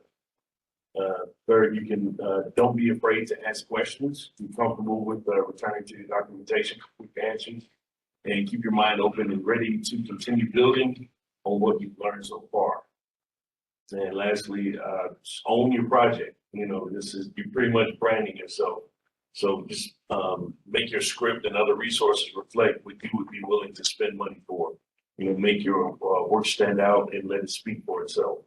Speaker 9: Third, you can don't be afraid to ask questions. Be comfortable with returning to your documentation for quick answers, and keep your mind open and ready to continue building on what you've learned so far. And lastly, own your project. You know, you're pretty much branding yourself. So just make your script and other resources reflect what you would be willing to spend money for. You know, make your work stand out and let it speak for itself.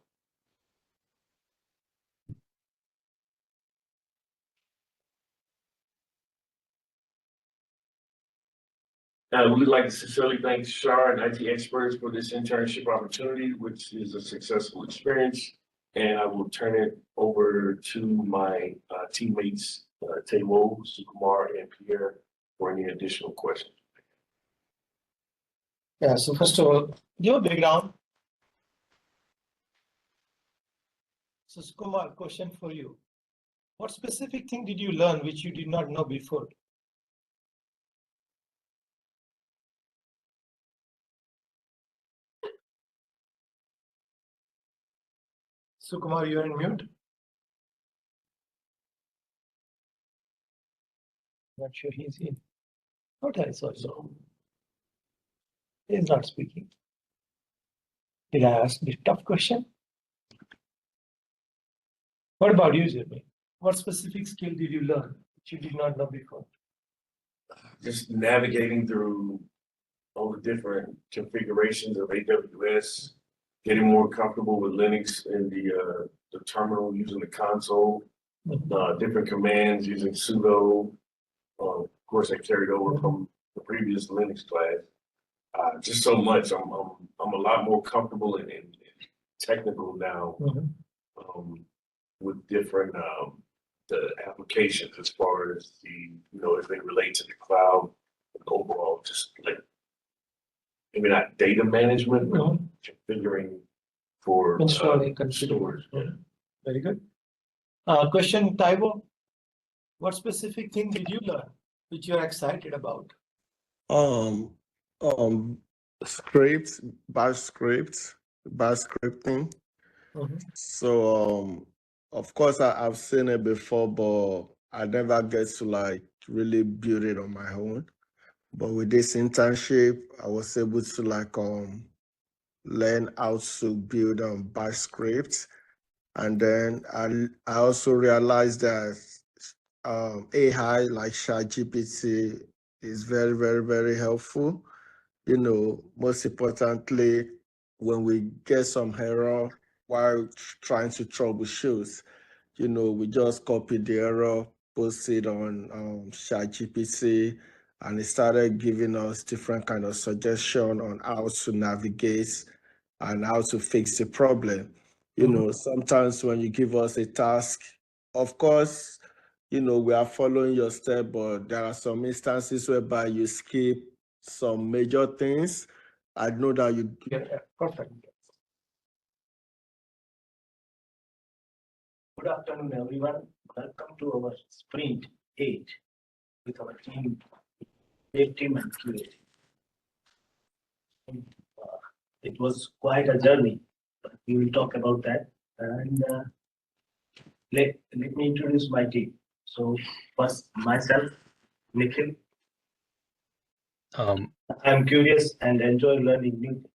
Speaker 9: We'd like to sincerely thank Shar and ITEXPS for this internship opportunity, which is a successful experience. And I will turn it over to my teammates, Taiwo, Sukumar, and Pierre for any additional questions.
Speaker 5: Yeah, so first of all, your background. So Sukumar, question for you. What specific thing did you learn which you did not know before? Sukumar, you're on mute. Not sure he's in. What I saw so. He's not speaking. Did I ask this tough question? What about you, Jeremy? What specific skill did you learn which you did not know before?
Speaker 9: Just navigating through all the different configurations of AWS, getting more comfortable with Linux and the terminal using the console, different commands using sudo. Of course, I carried over from the previous Linux class. Just so much. I'm a lot more comfortable and technical now with different the applications as far as if they relate to the cloud, and overall, just like, maybe not data management, but configuring for
Speaker 5: installing
Speaker 9: storage.
Speaker 5: configuration. Very good. Question, Taiwo. What specific thing did you learn which you are excited about?
Speaker 10: Scripts, bash scripting. So of course I've seen it before, but I never get to like really build it on my own. But with this internship, I was able to like learn how to build bash scripts. And then I also realized that AI like ChatGPT is very, very, very helpful. Most importantly, when we get some error while trying to troubleshoot, we just copy the error, post it on ChatGPT, and it started giving us different kind of suggestion on how to navigate and how to fix the problem. Sometimes when you give us a task, of course, we are following your step, but there are some instances whereby you skip some major things. I know that you.
Speaker 5: Yeah, perfect.
Speaker 11: Good afternoon, everyone. Welcome to our sprint 8 with our team, great team and QA. It was quite a journey. We will talk about that. And let me introduce my team. So first, myself, Nikhil. I'm curious and enjoy learning new things.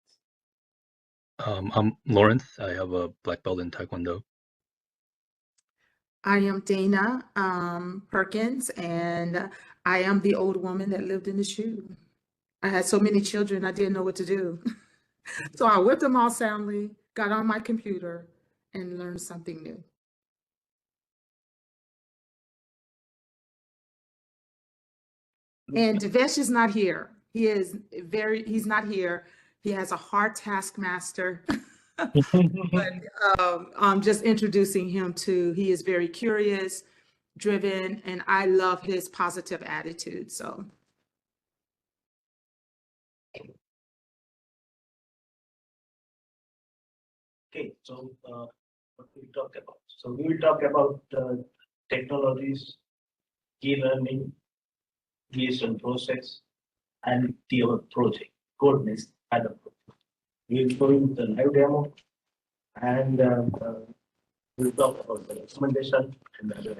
Speaker 12: I'm Lawrence. I have a black belt in Taekwondo.
Speaker 13: I am Dana Perkins, and I am the old woman that lived in the shoe. I had so many children, I didn't know what to do. So I whipped them all soundly, got on my computer, and learned something new. And Devesh is not here. He's not here. He has a hard taskmaster. But I'm just introducing him he is very curious, driven, and I love his positive attitude. So.
Speaker 11: Okay, so what we talk about? So we will talk about technologies, key learning, creation process, and the project, codenext, and the project. We will show you the live demo, and we'll talk about the recommendation and the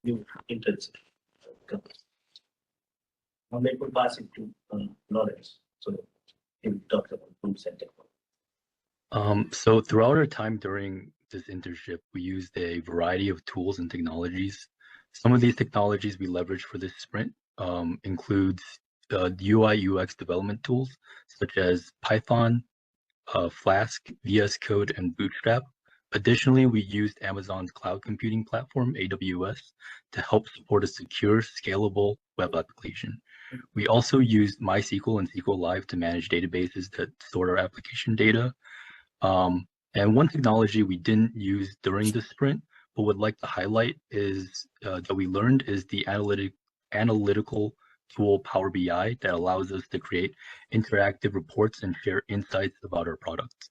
Speaker 11: new internship. Now let me pass it to Lawrence. So he will talk about tools and technology.
Speaker 12: So throughout our time during this internship, we used a variety of tools and technologies. Some of these technologies we leveraged for this sprint includes UI UX development tools such as Python, Flask, VS Code, and Bootstrap. Additionally, we used Amazon's cloud computing platform, AWS, to help support a secure, scalable web application. We also used MySQL and SQLite to manage databases that store our application data. And one technology we didn't use during the sprint, but would like to highlight is that we learned is the analytical tool Power BI that allows us to create interactive reports and share insights about our products.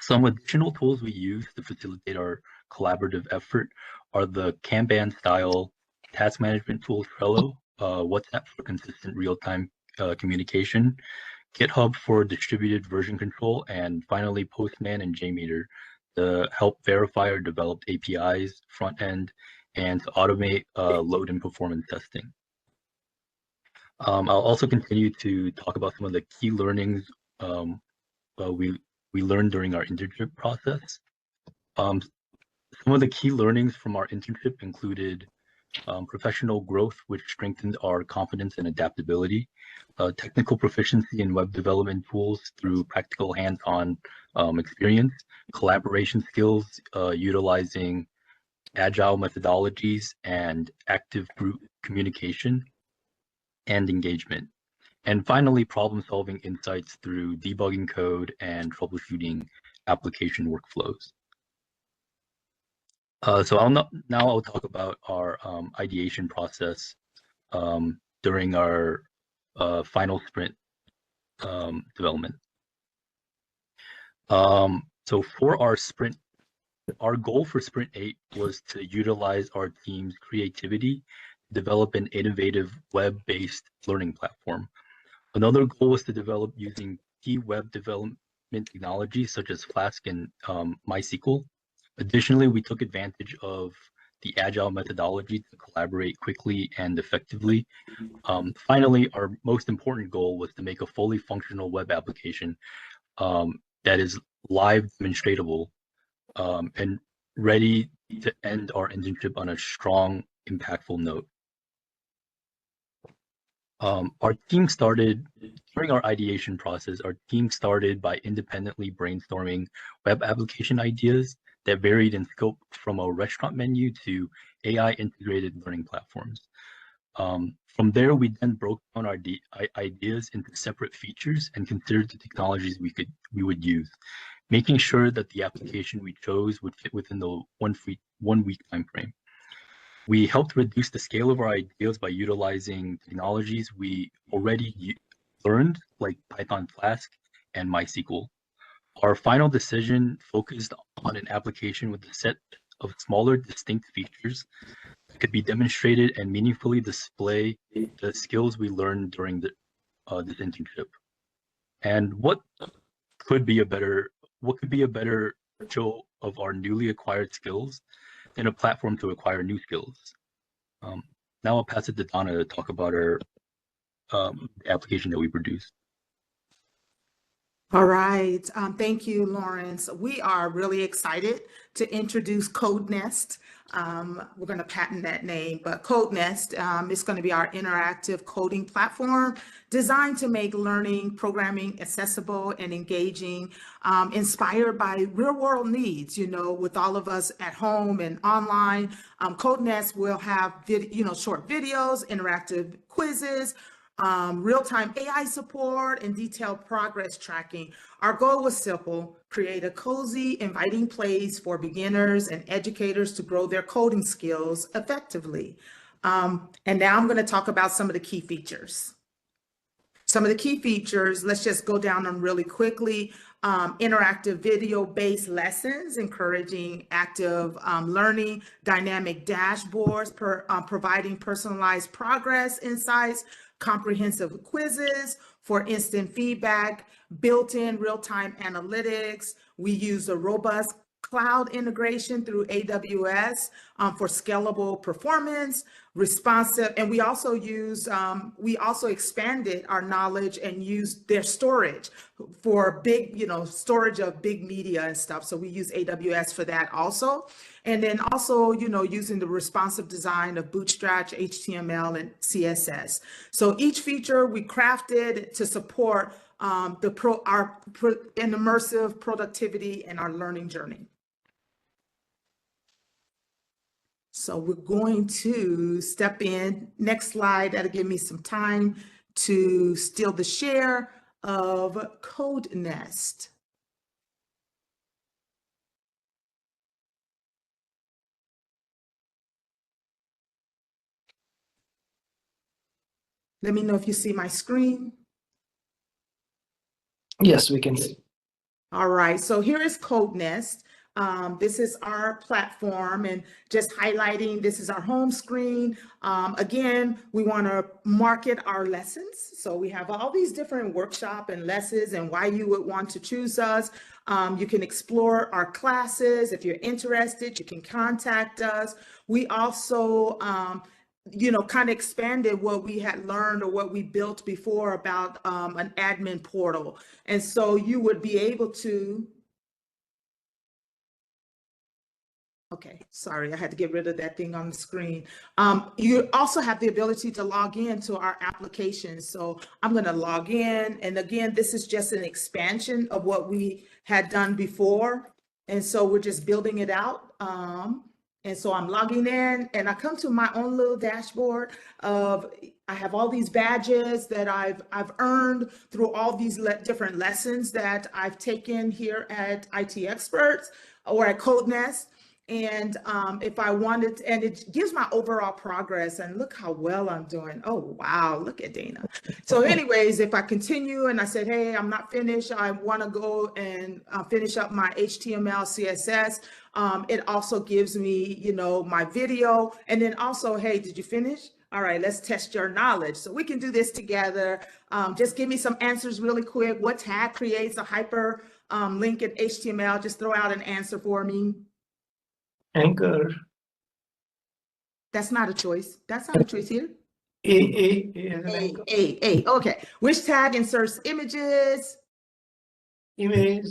Speaker 12: Some additional tools we use to facilitate our collaborative effort are the Kanban style task management tool Trello, WhatsApp for consistent real-time communication, GitHub for distributed version control, and finally Postman and JMeter to help verify our developed APIs, front end, and to automate load and performance testing. I'll also continue to talk about some of the key learnings we learned during our internship process. Some of the key learnings from our internship included professional growth, which strengthened our confidence and adaptability, technical proficiency in web development tools through practical hands-on experience, collaboration skills utilizing agile methodologies and active group communication and engagement. And finally, problem-solving insights through debugging code and troubleshooting application workflows. So now I'll talk about our ideation process during our final sprint development. So for our sprint, our goal for Sprint 8 was to utilize our team's creativity to develop an innovative web-based learning platform. Another goal was to develop using key web development technologies such as Flask and MySQL. Additionally, we took advantage of the agile methodology to collaborate quickly and effectively. Finally, our most important goal was to make a fully functional web application that is live demonstratable and ready to end our internship on a strong, impactful note. Our team started, during our ideation process, our team started by independently brainstorming web application ideas that varied in scope from a restaurant menu to AI integrated learning platforms. From there, we then broke down our ideas into separate features and considered the technologies we would use, making sure that the application we chose would fit within the 1 week time frame. We helped reduce the scale of our ideas by utilizing technologies we already learned, like Python Flask and MySQL. Our final decision focused on an application with a set of smaller, distinct features that could be demonstrated and meaningfully display the skills we learned during this internship. And what could be a better show of our newly acquired skills than a platform to acquire new skills? Now I'll pass it to Donna to talk about our application that we produced.
Speaker 13: All right. Thank you, Lawrence. We are really excited to introduce CodeNest. We're going to patent that name, but CodeNest is going to be our interactive coding platform designed to make learning, programming accessible and engaging, inspired by real world needs, with all of us at home and online. CodeNest will have short videos, interactive quizzes, real-time AI support, and detailed progress tracking. Our goal was simple: create a cozy, inviting place for beginners and educators to grow their coding skills effectively. And now I'm going to talk about some of the key features. Some of the key features, let's just go down them really quickly. Interactive video-based lessons, encouraging active learning, dynamic dashboards, providing personalized progress insights, comprehensive quizzes for instant feedback, built-in real-time analytics. We use a robust cloud integration through AWS for scalable performance, responsive, and we also expanded our knowledge and used their storage for big, storage of big media and stuff. So we use AWS for that also. And then also, using the responsive design of Bootstrap, HTML, and CSS. So each feature we crafted to support an immersive productivity and our learning journey. So we're going to step in. Next slide, that'll give me some time to steal the share of CodeNest. Let me know if you see my screen.
Speaker 5: Yes, we can see.
Speaker 13: All right, so here is CodeNest. This is our platform, and just highlighting, this is our home screen. Again, we want to market our lessons. So we have all these different workshop and lessons and why you would want to choose us. You can explore our classes. If you're interested, you can contact us. We also kind of expanded what we had learned or what we built before about an admin portal. And so you would be able to, okay, sorry, I had to get rid of that thing on the screen. You also have the ability to log in to our application. So I'm going to log in. And again, this is just an expansion of what we had done before. And so we're just building it out. And so I'm logging in and I come to my own little dashboard of, I have all these badges that I've earned through all these different lessons that I've taken here at ITEXPS or at CodeNest. And if I wanted, and it gives my overall progress, and look how well I'm doing. Oh, wow, look at Dana. So anyways, if I continue and I said, hey, I'm not finished, I want to go and finish up my HTML, CSS. It also gives me, you know, my video. And then also, hey, did you finish? All right, let's test your knowledge. So we can do this together. Just give me some answers really quick. What tag creates a hyper link in HTML? Just throw out an answer for me.
Speaker 5: Anchor.
Speaker 13: That's not a choice. That's not a choice here.
Speaker 5: A is an anchor.
Speaker 13: A. Okay. Which tag inserts images?
Speaker 5: Image.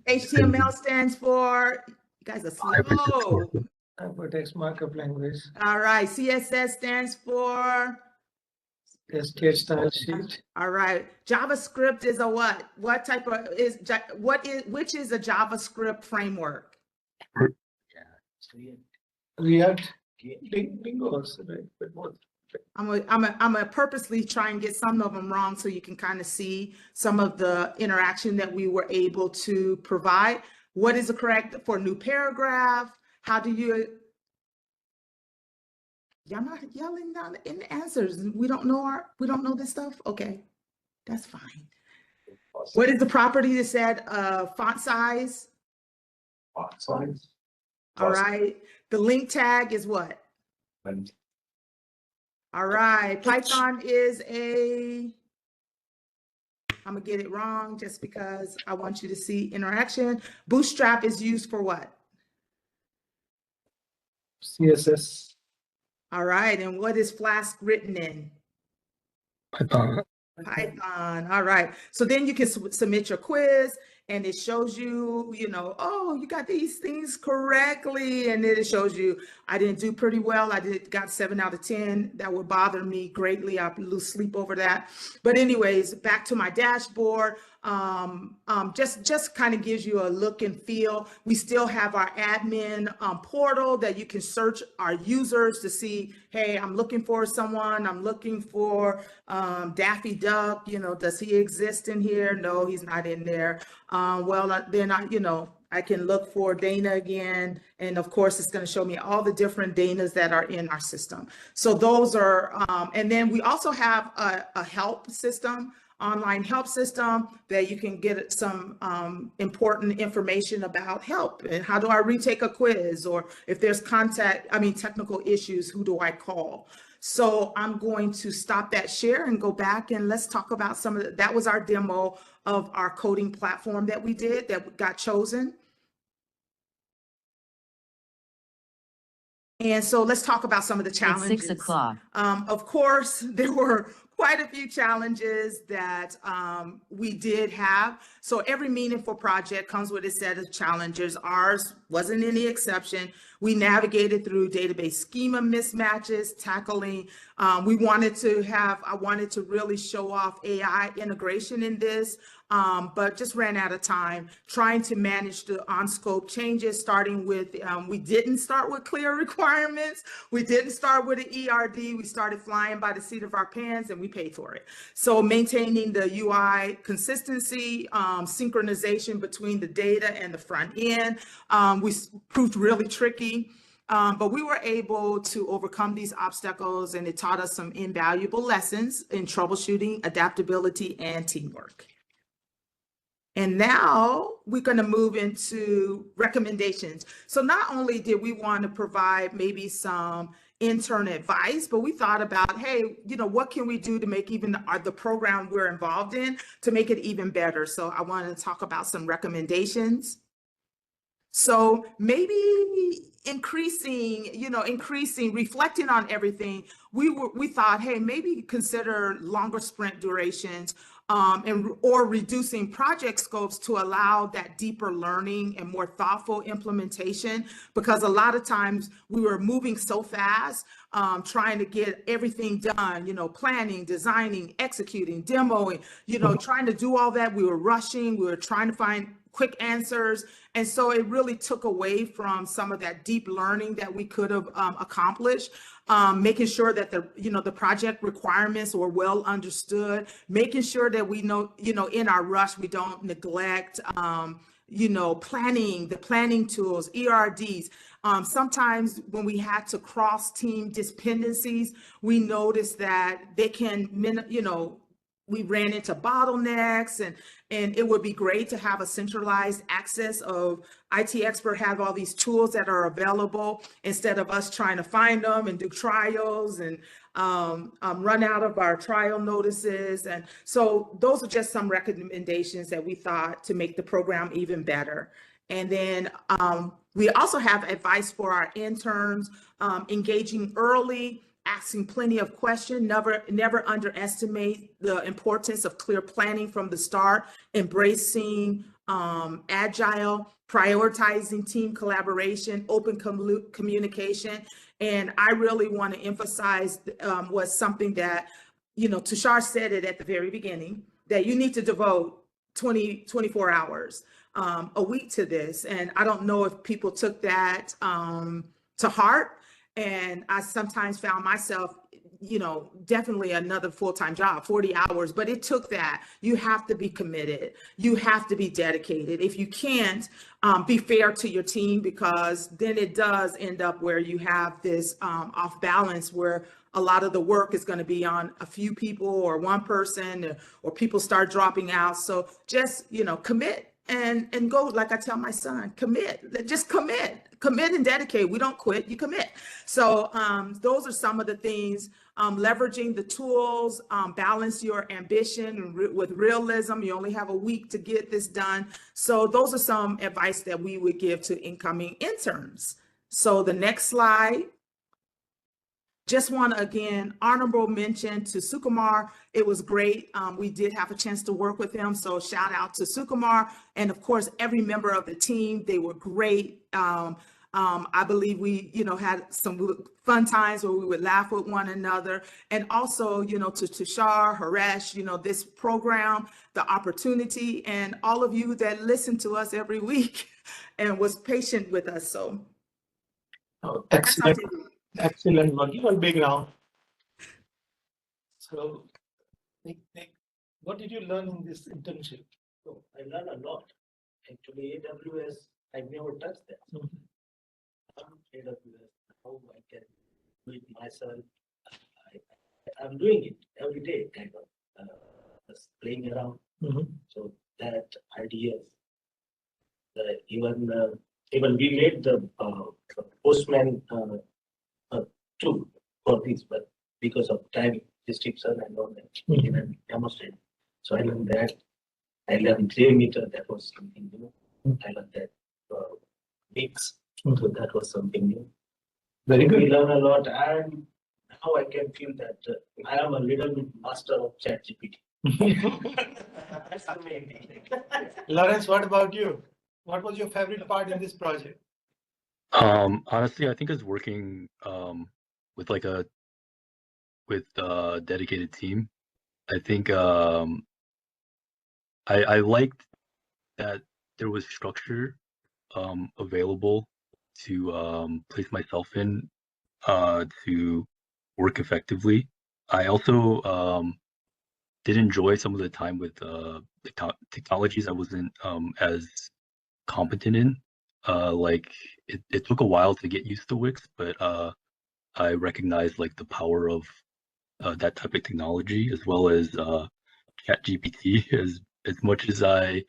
Speaker 13: HTML stands for, you guys are slow.
Speaker 5: Hypertext markup language.
Speaker 13: All right. CSS stands for?
Speaker 5: Cascade style sheet.
Speaker 13: All right. JavaScript is a what? What type of which is a JavaScript framework?
Speaker 5: React. Bingo also, right? But what?
Speaker 13: I'm gonna purposely try and get some of them wrong so you can kind of see some of the interaction that we were able to provide. What is the correct for new paragraph? How do you? Y'all not yelling down in the answers. We don't know this stuff. Okay, that's fine. What is the property that said font size?
Speaker 5: Font size.
Speaker 13: All right. The link tag is what? All right. Python is a, I'm gonna get it wrong just because I want you to see interaction. Bootstrap is used for what?
Speaker 5: CSS.
Speaker 13: All right. And what is Flask written in?
Speaker 12: Python.
Speaker 13: Python. All right. So then you can submit your quiz and it shows you, you know, oh, you got these things correctly. And then it shows you, I didn't do pretty well. I got 7 out of 10. That would bother me greatly. I lose sleep over that. But anyways, back to my dashboard. Just kind of gives you a look and feel. We still have our admin portal that you can search our users to see, hey, I'm looking for someone. I'm looking for Daffy Duck. You know, does he exist in here? No, he's not in there. Well, they're not, you know, I can look for Dana again. And of course, it's going to show me all the different Danas that are in our system. So those are, and then we also have a help system, online help system that you can get some important information about help and how do I retake a quiz, or if there's technical issues, who do I call? So I'm going to stop that share and go back and let's talk about some of that was our demo of our coding platform that we did that got chosen. And so let's talk about some of the challenges.
Speaker 14: It's 6 o'clock.
Speaker 13: Of course, there were quite a few challenges that we did have. So every meaningful project comes with a set of challenges. Ours wasn't any exception. We navigated through database schema mismatches, tackling. I wanted to really show off AI integration in this, but just ran out of time trying to manage the on-scope changes, starting with, we didn't start with clear requirements. We didn't start with an ERD. We started flying by the seat of our pants and we paid for it. So maintaining the UI consistency, synchronization between the data and the front end, we proved really tricky. But we were able to overcome these obstacles and it taught us some invaluable lessons in troubleshooting, adaptability, and teamwork. And now we're going to move into recommendations. So not only did we want to provide maybe some intern advice, but we thought about, hey, you know, what can we do to make even the program we're involved in to make it even better? So I wanted to talk about some recommendations. So maybe reflecting on everything, we thought, hey, maybe consider longer sprint durations or reducing project scopes to allow that deeper learning and more thoughtful implementation, because a lot of times we were moving so fast, trying to get everything done, you know, planning, designing, executing, demoing, you know, trying to do all that. We were rushing, we were trying to find quick answers. And so it really took away from some of that deep learning that we could have accomplished, making sure that the project requirements were well understood, making sure that we know, in our rush, we don't neglect, planning, the planning tools, ERDs. Sometimes when we had to cross team dependencies, we noticed that they can, we ran into bottlenecks, and it would be great to have a centralized access of ITEXPS have all these tools that are available instead of us trying to find them and do trials and run out of our trial notices. And so those are just some recommendations that we thought to make the program even better. And then we also have advice for our interns, engaging early, asking plenty of questions, never underestimate the importance of clear planning from the start, embracing agile, prioritizing team collaboration, open communication. And I really want to emphasize was something that, Tushar said it at the very beginning, that you need to devote 24 hours a week to this. And I don't know if people took that to heart. And I sometimes found myself, definitely another full-time job, 40 hours, but it took that. You have to be committed. You have to be dedicated. If you can't, be fair to your team, because then it does end up where you have this off balance where a lot of the work is going to be on a few people or one person, or people start dropping out. So just, commit and go, like I tell my son, commit, just commit and dedicate. We don't quit, you commit. So those are some of the things, leveraging the tools, balance your ambition with realism. You only have a week to get this done. So those are some advice that we would give to incoming interns. So the next slide. Just want to, again, honorable mention to Sukumar. It was great. We did have a chance to work with him. So shout out to Sukumar. And of course, every member of the team, they were great. I believe we, had some fun times where we would laugh with one another. And also, to Tushar, Haresh, this program, the opportunity, and all of you that listen to us every week and was patient with us. So
Speaker 5: excellent. Excellent work. Give a big round. So, what did you learn in this internship?
Speaker 11: So I learned a lot. Actually, AWS, I never touched that. AWS, how I can do it myself. I'm doing it every day, kind of, just playing around. So that ideas, even we made the Postman tool for this, but because of time restriction and all that, we didn't demonstrate. So I learned that. I learned JMeter, that was something new. I learned that mix, so that was something new.
Speaker 5: Very good.
Speaker 11: We learn a lot, and now I can feel that I am a little bit master of ChatGPT. That's the main thing.
Speaker 5: Lawrence, what about you? What was your favorite part in this project?
Speaker 12: Honestly, I think it's working with a dedicated team. I think I liked that there was structure available to place myself in to work effectively. I also did enjoy some of the time with the technologies I wasn't as competent in. Like it took a while to get used to Wix, but I recognized like the power of that type of technology, as well as ChatGPT. As much as I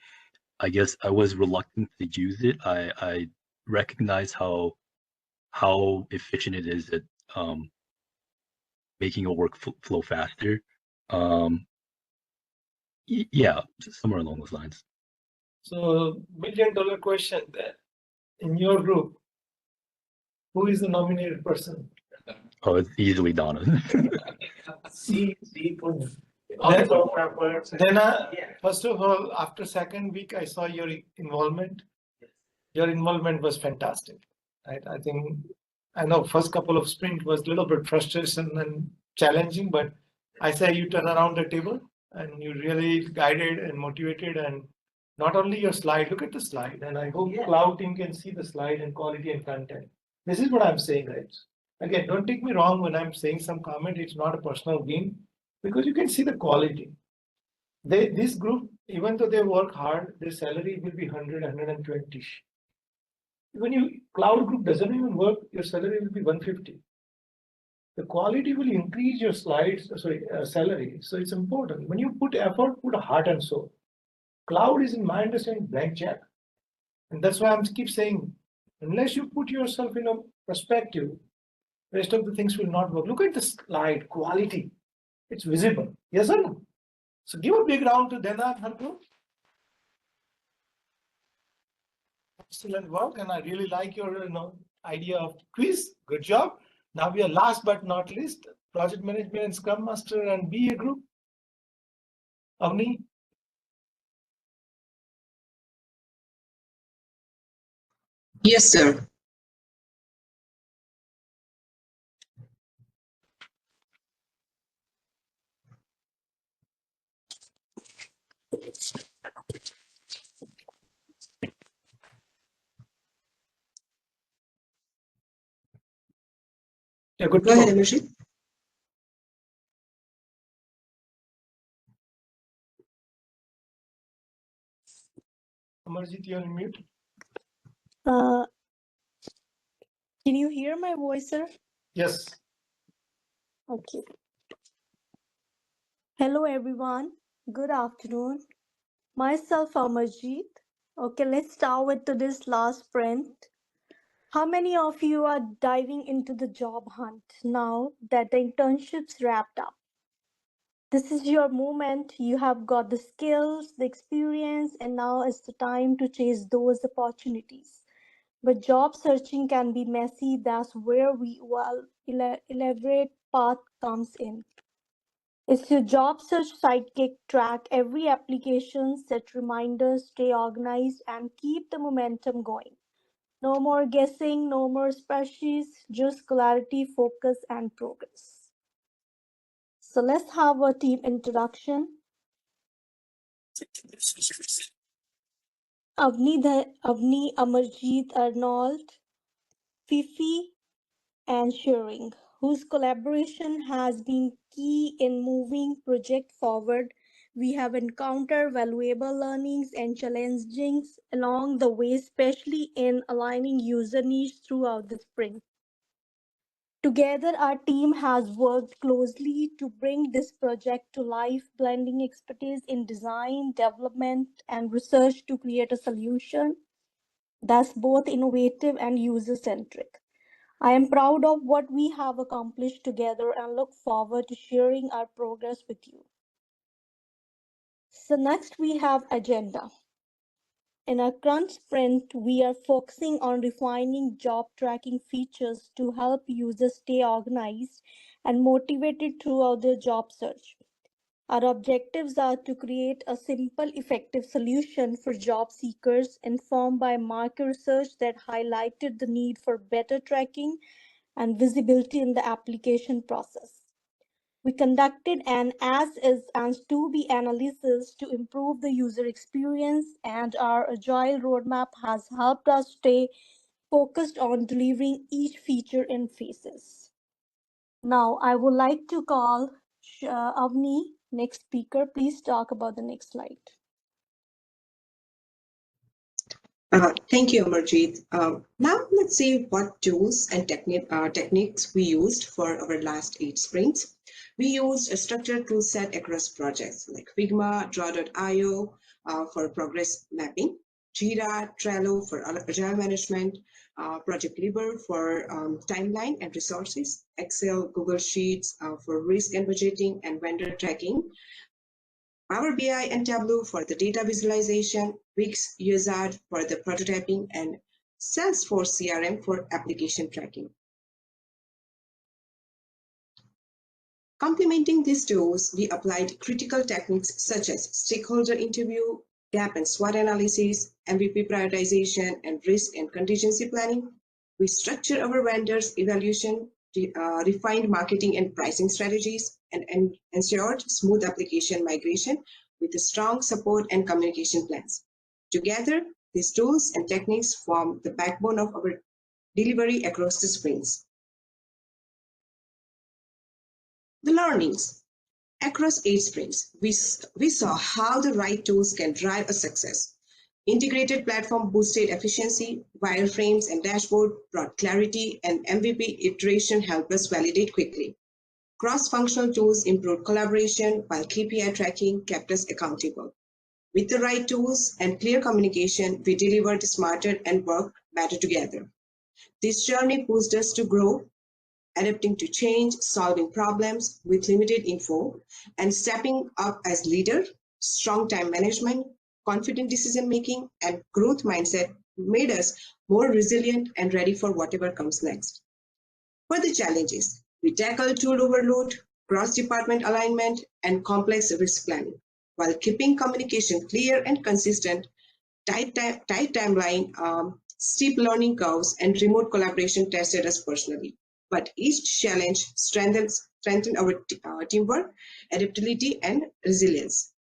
Speaker 12: guess I was reluctant to use it, I recognize how efficient it is at making a work flow faster. Yeah, somewhere along those lines.
Speaker 5: So, $1 million question there. In your group, who is the nominated person?
Speaker 12: Oh, it's easily Donna.
Speaker 5: Then, first of all, after second week, I saw your involvement. Your involvement was fantastic. Right? I know first couple of sprint was a little bit frustration and challenging, but I say you turn around the table and you really guided and motivated, and not only your slide, look at the slide. And I hope Cloud team can see the slide and quality and content. This is what I'm saying, right? Again, don't take me wrong when I'm saying some comment. It's not a personal gain, because you can see the quality. This group even though they work hard, their salary will be 100, 120. When you cloud group doesn't even work, your salary will be 150. The quality will increase your salary. So it's important. When you put effort, put heart and soul. Cloud is, in my understanding, blank check. And that's why I keep saying, unless you put yourself in a perspective, rest of the things will not work. Look at the slide, quality. It's visible. Yes or no? So give a big round to Dena and her group. Excellent work, and I really like your idea of quiz. Good job. Now we are last but not least, project management and Scrum Master and BA group. Avni.
Speaker 14: Yes, sir.
Speaker 5: Yeah, good.
Speaker 14: Go ahead, Amarjeet.
Speaker 5: Amarjeet, you're on mute.
Speaker 15: Can you hear my voice, sir?
Speaker 5: Yes.
Speaker 15: Okay. Hello, everyone. Good afternoon. Myself, Amarjeet. Okay, let's start with today's last sprint. How many of you are diving into the job hunt now that the internship's wrapped up? This is your moment. You have got the skills, the experience, and now is the time to chase those opportunities. But job searching can be messy. That's where elaborate path comes in. It's your job search sidekick. Track every application, set reminders, stay organized, and keep the momentum going. No more guessing, no more spreadsheets, just clarity, focus, and progress. So let's have a team introduction. Avni, Amarjeet, Arnold, Fifi, and Sharing, whose collaboration has been key in moving project forward. We have encountered valuable learnings and challenges along the way, especially in aligning user needs throughout the sprint. Together, our team has worked closely to bring this project to life, blending expertise in design, development, and research to create a solution that's both innovative and user-centric. I am proud of what we have accomplished together and look forward to sharing our progress with you. So next we have agenda. In our current sprint, we are focusing on refining job tracking features to help users stay organized and motivated throughout their job search. Our objectives are to create a simple, effective solution for job seekers informed by market research that highlighted the need for better tracking and visibility in the application process. We conducted an as-is and to-be analysis to improve the user experience, and our agile roadmap has helped us stay focused on delivering each feature in phases. Now, I would like to call Avni, next speaker. Please talk about the next slide.
Speaker 14: Thank you, Amarjeet. Now let's see what tools and techniques we used for our last 8 sprints. We used a structured tool set across projects like Figma, Draw.io for progress mapping, Jira, Trello for agile management, Project Libre for timeline and resources, Excel, Google Sheets for risk and budgeting and vendor tracking, Power BI and Tableau for the data visualization, Wix Wizard for the prototyping, and Salesforce CRM for application tracking. Complementing these tools, we applied critical techniques such as stakeholder interview, gap and SWOT analysis, MVP prioritization, and risk and contingency planning. We structured our vendors' evaluation, refined marketing and pricing strategies, and ensured smooth application migration with strong support and communication plans. Together, these tools and techniques form the backbone of our delivery across the sprints. The learnings. Across 8 sprints, we saw how the right tools can drive a success. Integrated platform boosted efficiency, wireframes and dashboard brought clarity, and MVP iteration helped us validate quickly. Cross-functional tools improved collaboration, while KPI tracking kept us accountable. With the right tools and clear communication, we delivered smarter and worked better together. This journey pushed us to grow, adapting to change, solving problems with limited info, and stepping up as leader. Strong time management, confident decision-making, and growth mindset made us more resilient and ready for whatever comes next. For the challenges, we tackled tool overload, cross-department alignment, and complex risk planning, while keeping communication clear and consistent. Tight timeline, steep learning curves, and remote collaboration tested us personally. But each challenge strengthened our teamwork, adaptability, and resilience.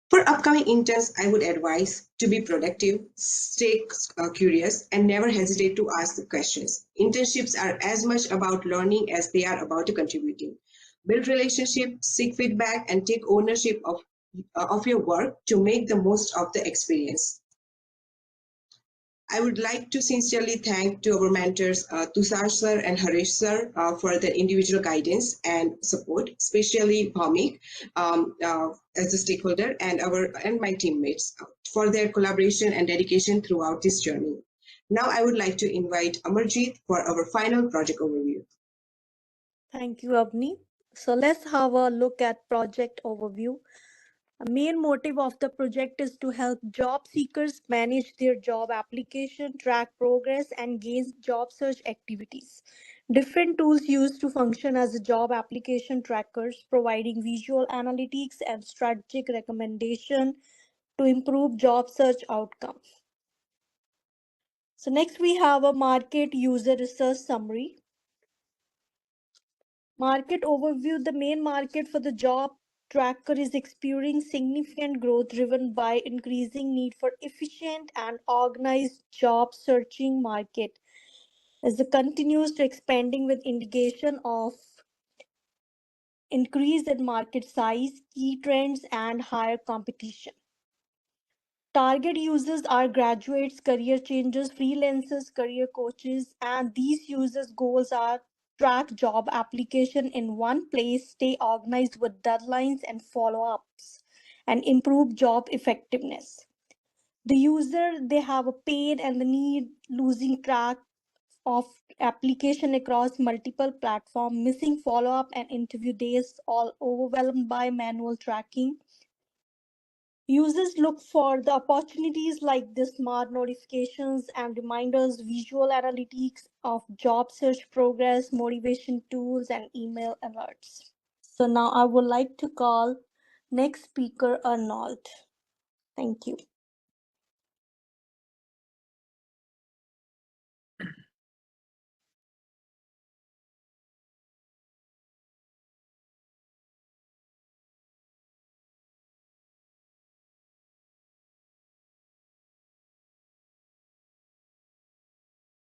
Speaker 14: For upcoming interns, I would advise to be productive, stay curious, and never hesitate to ask the questions. Internships are as much about learning as they are about contributing. Build relationships, seek feedback, and take ownership of your work to make the most of the experience. I would like to sincerely thank to our mentors, Tushar sir and Harish sir, for their individual guidance and support, especially Bhaumik as a stakeholder, and my teammates for their collaboration and dedication throughout this journey. Now I would like to invite Amarjeet for our final project overview.
Speaker 15: Thank you, Avni. So let's have a look at project overview. A main motive of the project is to help job seekers manage their job application, track progress, and gauge job search activities. Different tools used to function as job application trackers, providing visual analytics and strategic recommendation to improve job search outcomes. So next we have a market user research summary. Market overview. The main market for the job tracker is experiencing significant growth driven by increasing need for efficient and organized job searching market as it continues to expanding with indication of increase in market size, key trends, and higher competition. Target users are graduates, career changers, freelancers, career coaches, and these users' goals are track job application in one place, stay organized with deadlines and follow-ups, and improve job effectiveness. The user, they have a pain and the need losing track of application across multiple platforms, missing follow-up and interview days, all overwhelmed by manual tracking. Users look for the opportunities like the smart notifications and reminders, visual analytics of job search progress, motivation tools, and email alerts. So now I would like to call next speaker Arnold. Thank you.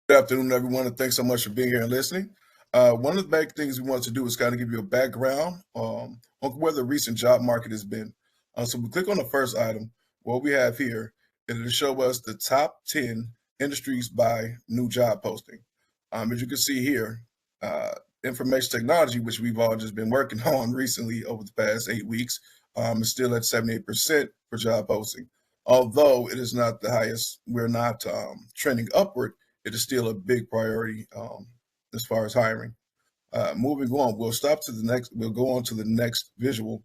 Speaker 16: Good afternoon, everyone, and thanks so much for being here and listening. One of the big things we want to do is kind of give you a background on where the recent job market has been. So we click on the first item. What we have here is to show us the top 10 industries by new job posting. As you can see here, information technology, which we've all just been working on recently over the past 8 weeks, is still at 78% for job posting. Although it is not the highest, we're not trending upward. It is still a big priority as far as hiring. Moving on, we'll go on to the next visual.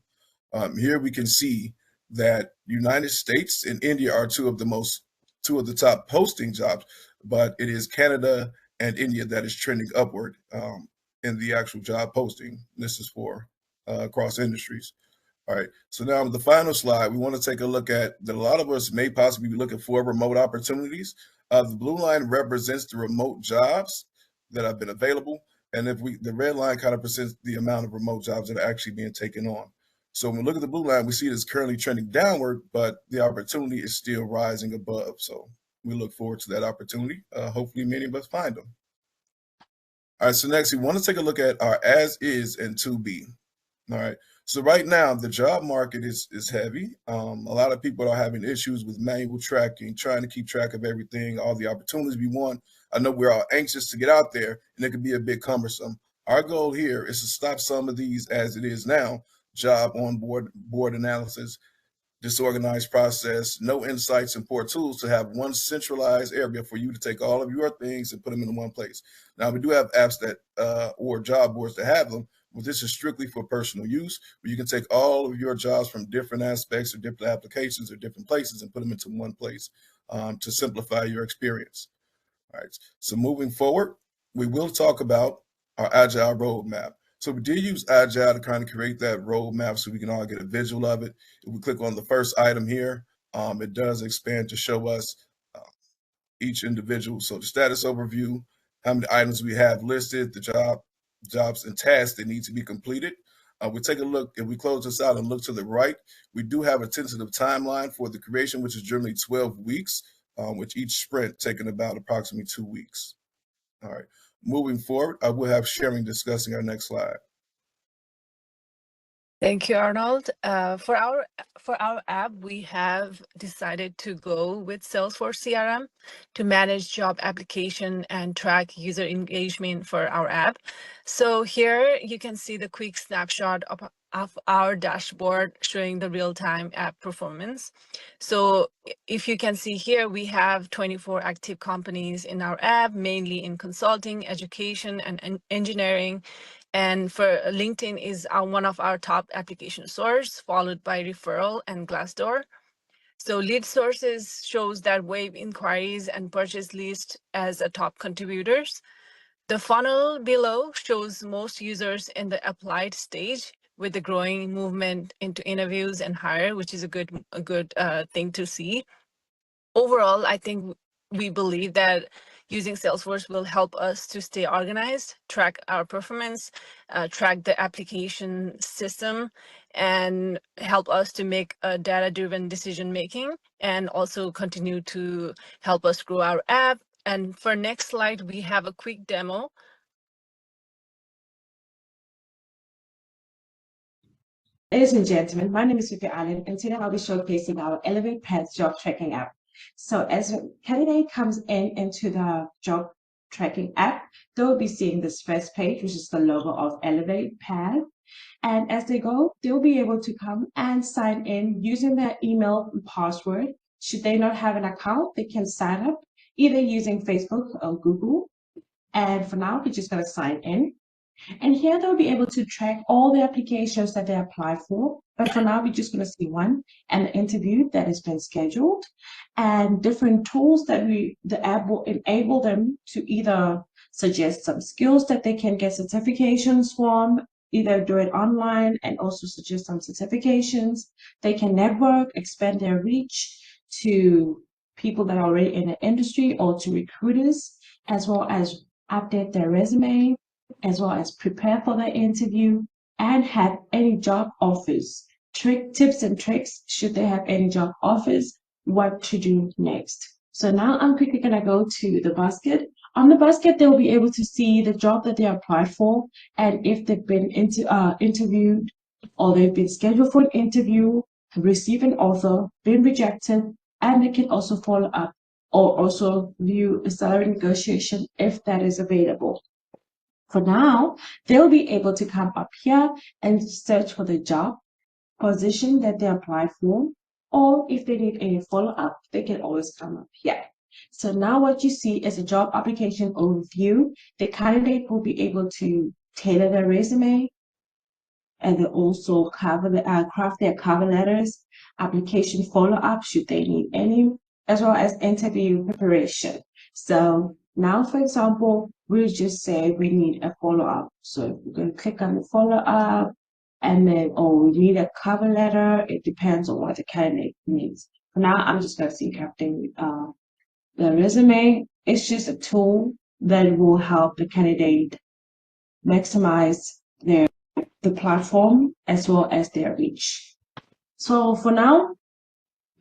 Speaker 16: Here we can see that United States and India are two of the top posting jobs, but it is Canada and India that is trending upward in the actual job posting. This is for across industries. All right, so now the final slide, we want to take a look at that a lot of us may possibly be looking for remote opportunities. The blue line represents the remote jobs that have been available, and the red line kind of presents the amount of remote jobs that are actually being taken on. So when we look at the blue line, we see it's currently trending downward, but the opportunity is still rising above. So We look forward to that opportunity. Hopefully many of us find them. All right, so next we want to take a look at our as is and to be. All right, so right now the job market is heavy. A lot of people are having issues with manual tracking, trying to keep track of everything, all the opportunities we want. I know we're all anxious to get out there, and it can be a bit cumbersome. Our goal here is to stop some of these as it is now, job board analysis, disorganized process, no insights and poor tools, to have one centralized area for you to take all of your things and put them in one place. Now, we do have apps that or job boards that have them, but this is strictly for personal use, where you can take all of your jobs from different aspects or different applications or different places and put them into one place to simplify your experience. All right, so moving forward, we will talk about our Agile roadmap. So we did use Agile to kind of create that roadmap so we can all get a visual of it. If we click on the first item here, it does expand to show us each individual. So the status overview, how many items we have listed, the jobs and tasks that need to be completed. We take a look, if we close this out and look to the right, we do have a tentative timeline for the creation, which is generally 12 weeks, with each sprint taking about approximately 2 weeks. All right, moving forward, I will have Sharon discussing our next slide.
Speaker 17: Thank you, Arnold. For our app, we have decided to go with Salesforce CRM to manage job application and track user engagement for our app. So here you can see the quick snapshot of our dashboard showing the real-time app performance. So if you can see here, we have 24 active companies in our app, mainly in consulting, education, and engineering. And for LinkedIn is one of our top application source, followed by referral and Glassdoor. So lead sources shows that wave inquiries and purchase list as a top contributors. The funnel below shows most users in the applied stage, with the growing movement into interviews and hire, which is a good thing to see. Overall, I think we believe that using Salesforce will help us to stay organized, track our performance, track the application system, and help us to make a data-driven decision making, and also continue to help us grow our app. And for next slide, we have a quick demo.
Speaker 18: Ladies and gentlemen, my name is Sophia Allen, and today I'll be showcasing our Elevate Path job tracking app. So as a candidate comes into the job tracking app, they'll be seeing this first page, which is the logo of Elevate Path. And as they go, they'll be able to come and sign in using their email and password. Should they not have an account, they can sign up either using Facebook or Google. And for now, we're just going to sign in. And here they'll be able to track all the applications that they apply for. But for now, we're just going to see one, and the interview that has been scheduled, and different tools that the app will enable them to either suggest some skills that they can get certifications from, either do it online and also suggest some certifications. They can network, expand their reach to people that are already in the industry or to recruiters, as well as update their resume, as well as prepare for the interview, and have any job offers, tips and tricks should they have any job offers, what to do next. So now I'm quickly going to go to the basket. On the basket, they'll be able to see the job that they applied for, and if they've been interviewed or they've been scheduled for an interview, receive an offer, been rejected, and they can also follow up or also view a salary negotiation if that is available. For now, they'll be able to come up here and search for the job position that they applied for, or if they need any follow-up, they can always come up here. So now what you see is a job application overview. The candidate will be able to tailor their resume, and they also craft their cover letters, application follow-up should they need any, as well as interview preparation. So now, for example, we'll just say we need a follow-up. So we're going to click on the follow-up, and then, we need a cover letter. It depends on what the candidate needs. For now, I'm just going to see crafting the resume. It's just a tool that will help the candidate maximize the platform as well as their reach. So for now,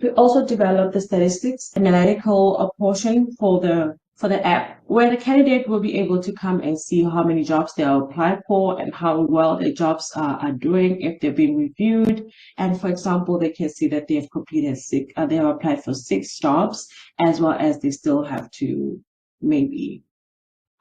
Speaker 18: We also developed the statistics analytical portion for the app, where the candidate will be able to come and see how many jobs they are applied for and how well their jobs are doing, if they've been reviewed. And for example, they can see that they have completed they have applied for 6 jobs, as well as they still have to maybe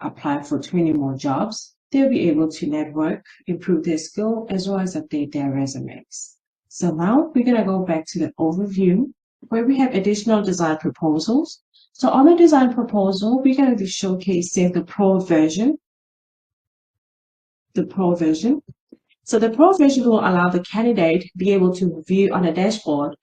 Speaker 18: apply for 20 more jobs. They'll be able to network, improve their skill, as well as update their resumes. So now we're going to go back to the overview where we have additional design proposals. So on the design proposal, we're going to be showcasing the pro version. So the pro version will allow the candidate to be able to view on a dashboard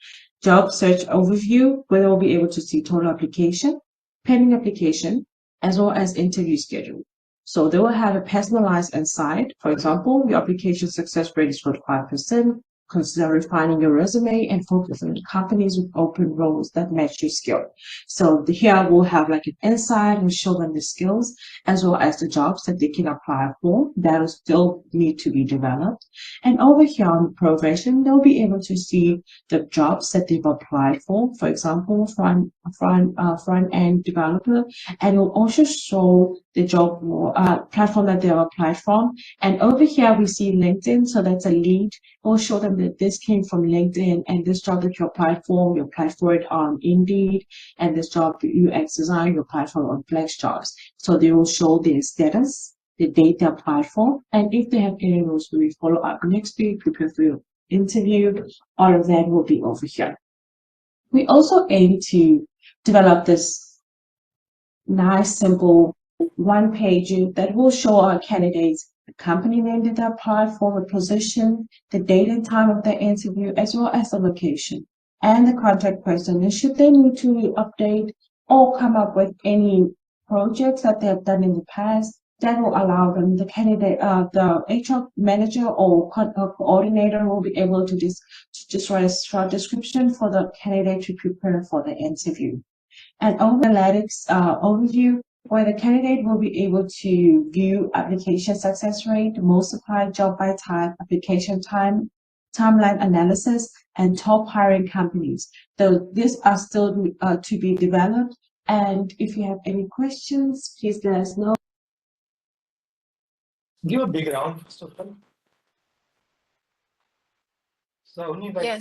Speaker 18: job search overview, where they'll be able to see total application, pending application, as well as interview schedule. So they will have a personalized insight. For example, your application success rate is 45%. Consider refining your resume and focus on companies with open roles that match your skill. So here we'll have like an insight and show them the skills as well as the jobs that they can apply for that will still need to be developed. And over here on the pro version, they'll be able to see the jobs that they've applied for example, front-end developer, and will also show the job platform that they have applied from. And over here we see LinkedIn, so that's a lead. We'll show them that this came from LinkedIn, and this job that you applied for it on Indeed, and this job UX design you applied for on FlexJobs. So they will show their status, the date they applied for, and if they have any rules, we follow up next week, prepare for your interview. All of that will be over here. We also aim to develop this nice, simple one-pager that will show our candidates the company name that they applied for, the position, the date and time of their interview, as well as the location and the contact person. And should they need to update or come up with any projects that they have done in the past, that will allow them, the candidate, the HR manager or coordinator will be able to just write a short description for the candidate to prepare for the interview. And on the analytics overview, where the candidate will be able to view application success rate, most applied job by type, application time, timeline analysis, and top hiring companies. So these are still to be developed. And if you have any questions, please let us know.
Speaker 5: Give a big round, first of all.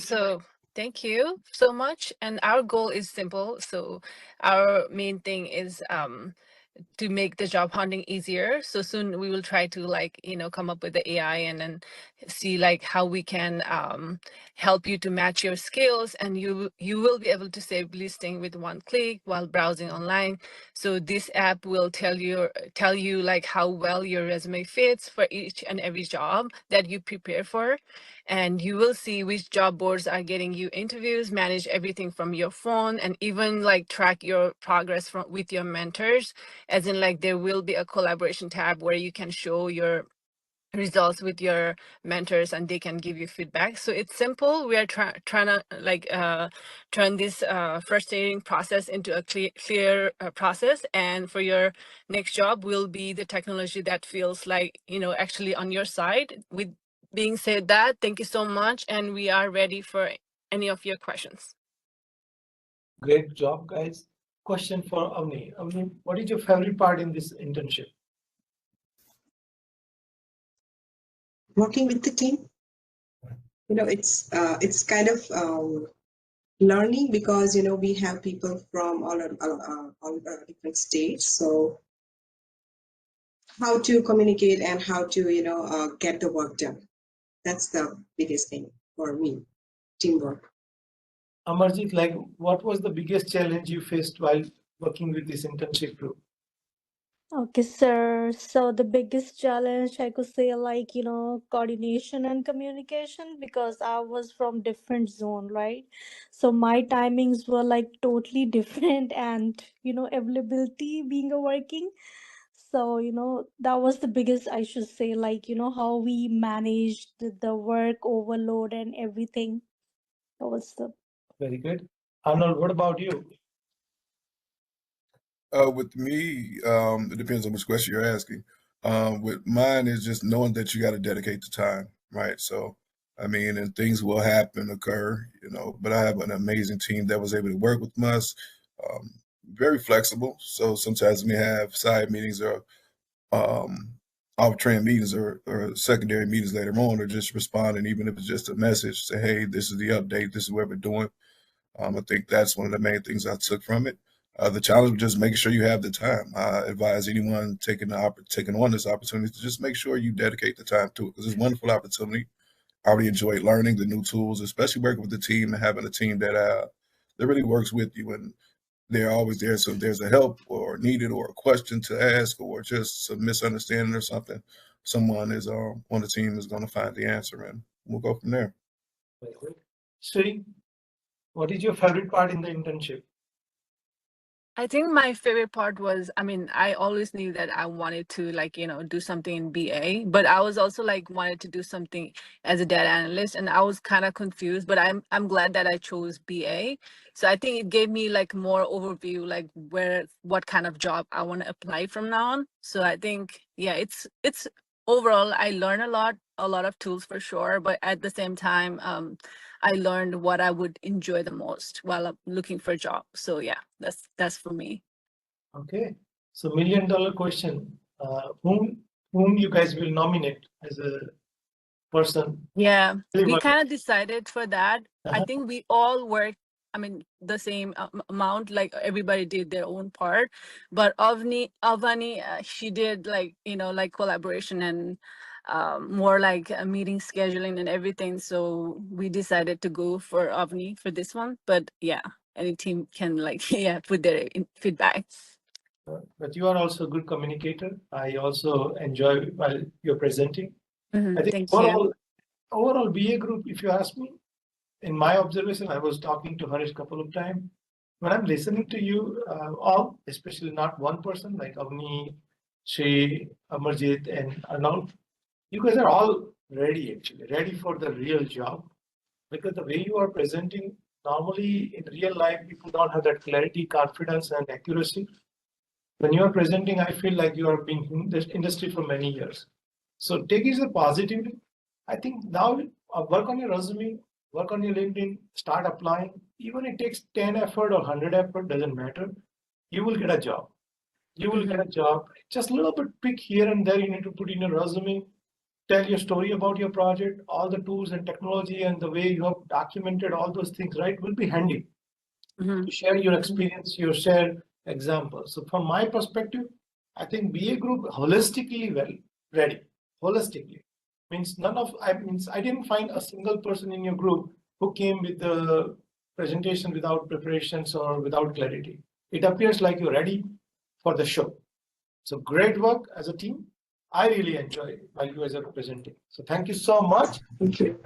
Speaker 17: So thank you so much. And our goal is simple. So our main thing is to make the job hunting easier. So soon we will try to come up with the AI and then see how we can help you to match your skills, and you will be able to save listing with one click while browsing online. So this app will tell you how well your resume fits for each and every job that you prepare for. And you will see which job boards are getting you interviews, manage everything from your phone, and even track your progress with your mentors. As in there will be a collaboration tab where you can show your results with your mentors and they can give you feedback. So it's simple. We are trying to turn this frustrating process into a clear process. And for your next job will be the technology that feels actually on your side. With being said that, thank you so much, and we are ready for any of your questions.
Speaker 5: Great job, guys. Question for Avni. Avni, what is your favorite part in this internship?
Speaker 14: Working with the team. It's kind of learning because we have people from all different states. So how to communicate and how to get the work done. That's the biggest thing for me, teamwork.
Speaker 5: Amarjit, what was the biggest challenge you faced while working with this internship group?
Speaker 15: Okay, sir. So the biggest challenge I could say, coordination and communication, because I was from different zone, right? So my timings were totally different, and availability being a working. So that was the biggest, I should say, how we managed the work overload and everything. That was the
Speaker 5: Very good. Arnold, what about you?
Speaker 16: With me, it depends on which question you're asking. With mine is just knowing that you got to dedicate the time, right? So I mean, and things will occur, you know, but I have an amazing team that was able to work with us, very flexible. So sometimes we have side meetings or off-trend meetings or secondary meetings later on, or just responding, even if it's just a message, say, hey, this is the update, this is what we're doing. I think that's one of the main things I took from it. The challenge was just making sure you have the time. I advise anyone taking on this opportunity to just make sure you dedicate the time to it, because it's a wonderful opportunity. I already enjoyed learning the new tools, especially working with the team and having a team that really works with you, and they're always there. So if there's a help or needed or a question to ask or just a misunderstanding or something, someone is on the team is going to find the answer, and we'll go from there.
Speaker 5: Very good. Sri, what is your favorite part in the internship?
Speaker 17: I think my favorite part was, I mean, I always knew that I wanted to do something in BA, but I was also wanted to do something as a data analyst, and I was kind of confused, but I'm glad that I chose BA. So I think it gave me more overview, what kind of job I want to apply from now on. So I think, yeah, it's overall, I learned a lot of tools for sure, but at the same time, I learned what I would enjoy the most while I'm looking for a job. So yeah, that's for me.
Speaker 5: Okay, so $1 million question: whom you guys will nominate as a person?
Speaker 17: Yeah, we kind of decided for that. I think we all worked, I mean, the same amount, everybody did their own part, but Avani, she did collaboration and more meeting scheduling and everything. So we decided to go for Avani for this one, but yeah, any team can put their feedback.
Speaker 5: But you are also a good communicator. I also enjoy while you're presenting. I think overall BA group, if you ask me, in my observation, I was talking to Harish a couple of times. When I'm listening to you all, especially not one person like Avni, Shay, Amarjit, and Arnav, you guys are all ready for the real job, because the way you are presenting, normally in real life, people don't have that clarity, confidence, and accuracy. When you are presenting, I feel like you are being in this industry for many years. So take it as a positivity. I think now work on your resume, work on your LinkedIn, start applying. Even it takes 10 effort or 100 effort, doesn't matter. You will get a job. You will get a job. Just a little bit pick here and there you need to put in your resume. Tell your story about your project, all the tools and technology and the way you have documented all those things, right, will be handy. To share your experience, your share examples. So from my perspective, I think BA group holistically ready. Holistically means I didn't find a single person in your group who came with the presentation without preparations or without clarity. It appears like you're ready for the show. So great work as a team. I really enjoy while you guys are presenting. So thank you so much.
Speaker 14: Thank you.